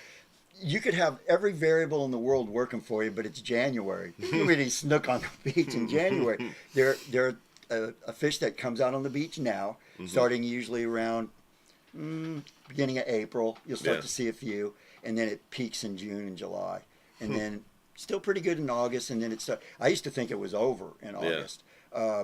You could have every variable in the world working for you, but it's January. You really snook on the beach in January. They're a fish that comes out on the beach now, starting usually around beginning of April. You'll start to see a few, and then it peaks in June and July, and then still pretty good in August, and then it's. I used to think it was over in August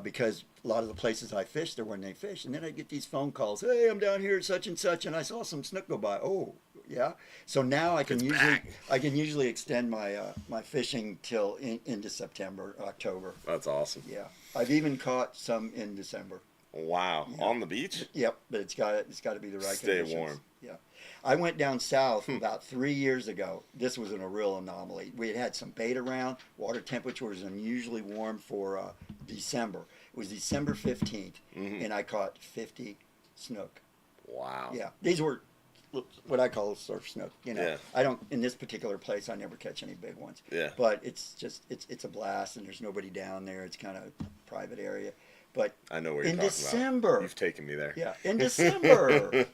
because a lot of the places I fished are when they fish, and then I get these phone calls. Hey, I'm down here at such and such, and I saw some snook go by. Oh, Yeah. So now I can It's usually back. extend my my fishing till into September, October. That's awesome. Yeah. I've even caught some in December. Wow. Yeah. On the beach? Yep, but it's got to be the right Stay conditions. warm. Yeah. I went down south about 3 years ago. This was a real anomaly. We had some bait around. Water temperature was unusually warm for December. It was December 15th, and I caught 50 snook. Wow. Yeah. These were what I call surf snook. You know, Yeah. I don't in this particular place. I never catch any big ones. Yeah. But it's just it's a blast, and there's nobody down there. It's kind of a private area. But I know where you're in talking December, about. You've taken me there. yeah, in December,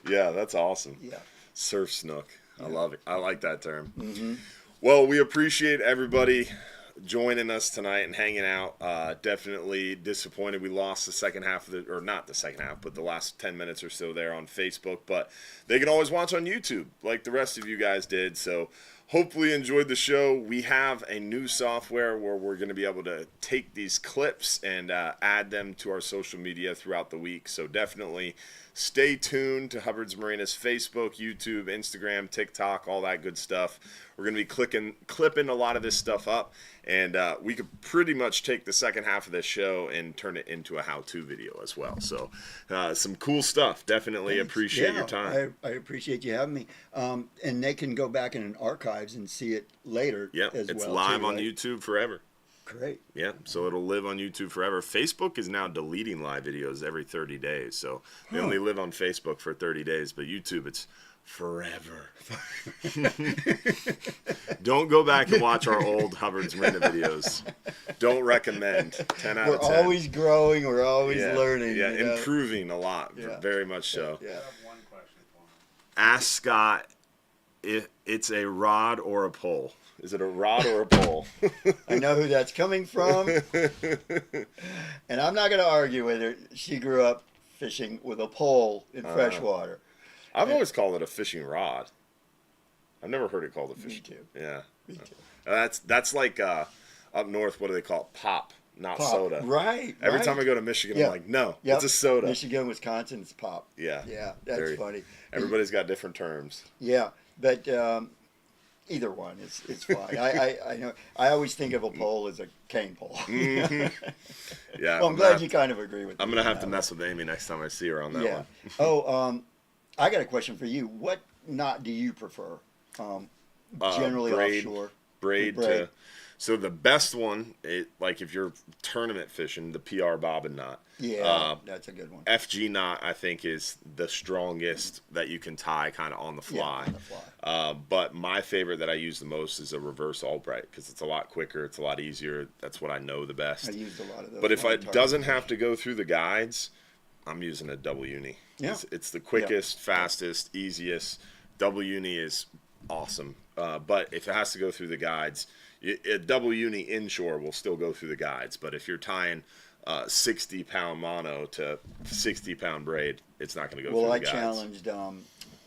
Yeah, that's awesome. yeah. Surf snook. I Yeah. love it. I like that term. Mm-hmm. Well, we appreciate everybody joining us tonight and hanging out. Definitely disappointed we lost the second half of the, or not the second half, but the last 10 minutes or so there on Facebook. But they can always watch on YouTube like the rest of you guys did. So hopefully you enjoyed the show. We have a new software where we're going to be able to take these clips and add them to our social media throughout the week. So definitely stay tuned to Hubbard's Marina's Facebook, YouTube, Instagram, TikTok, all that good stuff. We're going to be clipping a lot of this stuff up, and we could pretty much take the second half of this show and turn it into a how-to video as well. So some cool stuff. Definitely appreciate your time. I appreciate you having me. And they can go back in archives and see it later. Yeah, as it's well, live too, on right? YouTube forever. Great. Yeah, so it'll live on YouTube forever. Facebook is now deleting live videos every 30 days. So they only live on Facebook for 30 days, but YouTube, it's forever. Don't go back and watch our old Hubbard's Marina videos. Don't recommend. 10 out We're of 10. always growing. We're always learning. Yeah, you know? improving a lot. Yeah. Very much so. Yeah. I have one question for him. Ask Scott if it's a rod or a pole. Is it a rod or a pole? I know who that's coming from, and I'm not going to argue with her. She grew up fishing with a pole in freshwater. I've always called it a fishing rod. I've never heard it called a Me fishing. too. Yeah. Me too. That's like up north. What do they call it? Pop, not Pop. soda. Right. Every right. time I go to Michigan, Yeah. I'm like, no, Yep. it's a soda. Michigan, Wisconsin, it's pop. Yeah. Yeah, that's funny. Everybody's got different terms. Yeah, but either one is fine. I know. I always think of a pole as a cane pole. Yeah. Well, I'm glad you kind of agree with me. I'm gonna on have to that mess with Amy next time I see her on that one. Yeah. one. Oh, I got a question for you. What knot do you prefer? Generally braid, offshore. braid to. So the best one, like if you're tournament fishing, the PR bobbin knot. Yeah, that's a good one. FG knot, I think, is the strongest that you can tie kind of on the fly. Yeah, on the fly. But my favorite that I use the most is a reverse Albright because it's a lot quicker, it's a lot easier. That's what I know the best. I used a lot of those. But if on it target doesn't fish. have to go through the guides, I'm using a double uni. Yeah. It's the quickest, fastest, easiest. Double uni is awesome. But if it has to go through the guides, a double uni inshore will still go through the guides. But if you're tying 60-pound mono to 60-pound braid, it's not going to go through the guides. Challenged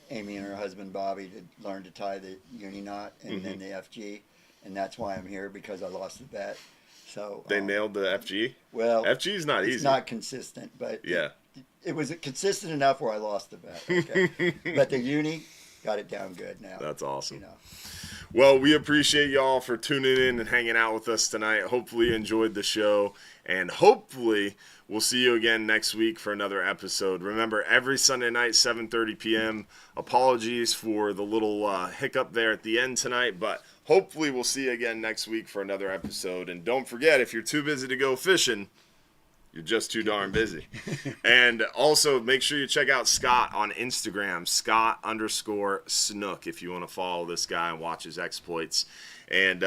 Amy and her husband Bobby to learn to tie the uni knot and then the FG, and that's why I'm here, because I lost the bet. So They nailed the FG? Well, FG is not easy. It's not consistent, but Yeah. it was consistent enough where I lost the bet. Okay? But the uni got it down good now. That's awesome. You know. Well, we appreciate y'all for tuning in and hanging out with us tonight. Hopefully you enjoyed the show, and hopefully we'll see you again next week for another episode. Remember, every Sunday night, 7:30 p.m. Apologies for the little hiccup there at the end tonight, but hopefully we'll see you again next week for another episode. And don't forget, if you're too busy to go fishing, you're just too darn busy. And also, make sure you check out Scott on Instagram, Scott_Snook, if you want to follow this guy and watch his exploits. And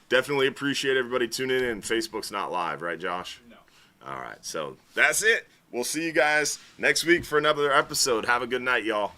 definitely appreciate everybody tuning in. Facebook's not live, right, Josh? No. All right, so that's it. We'll see you guys next week for another episode. Have a good night, y'all.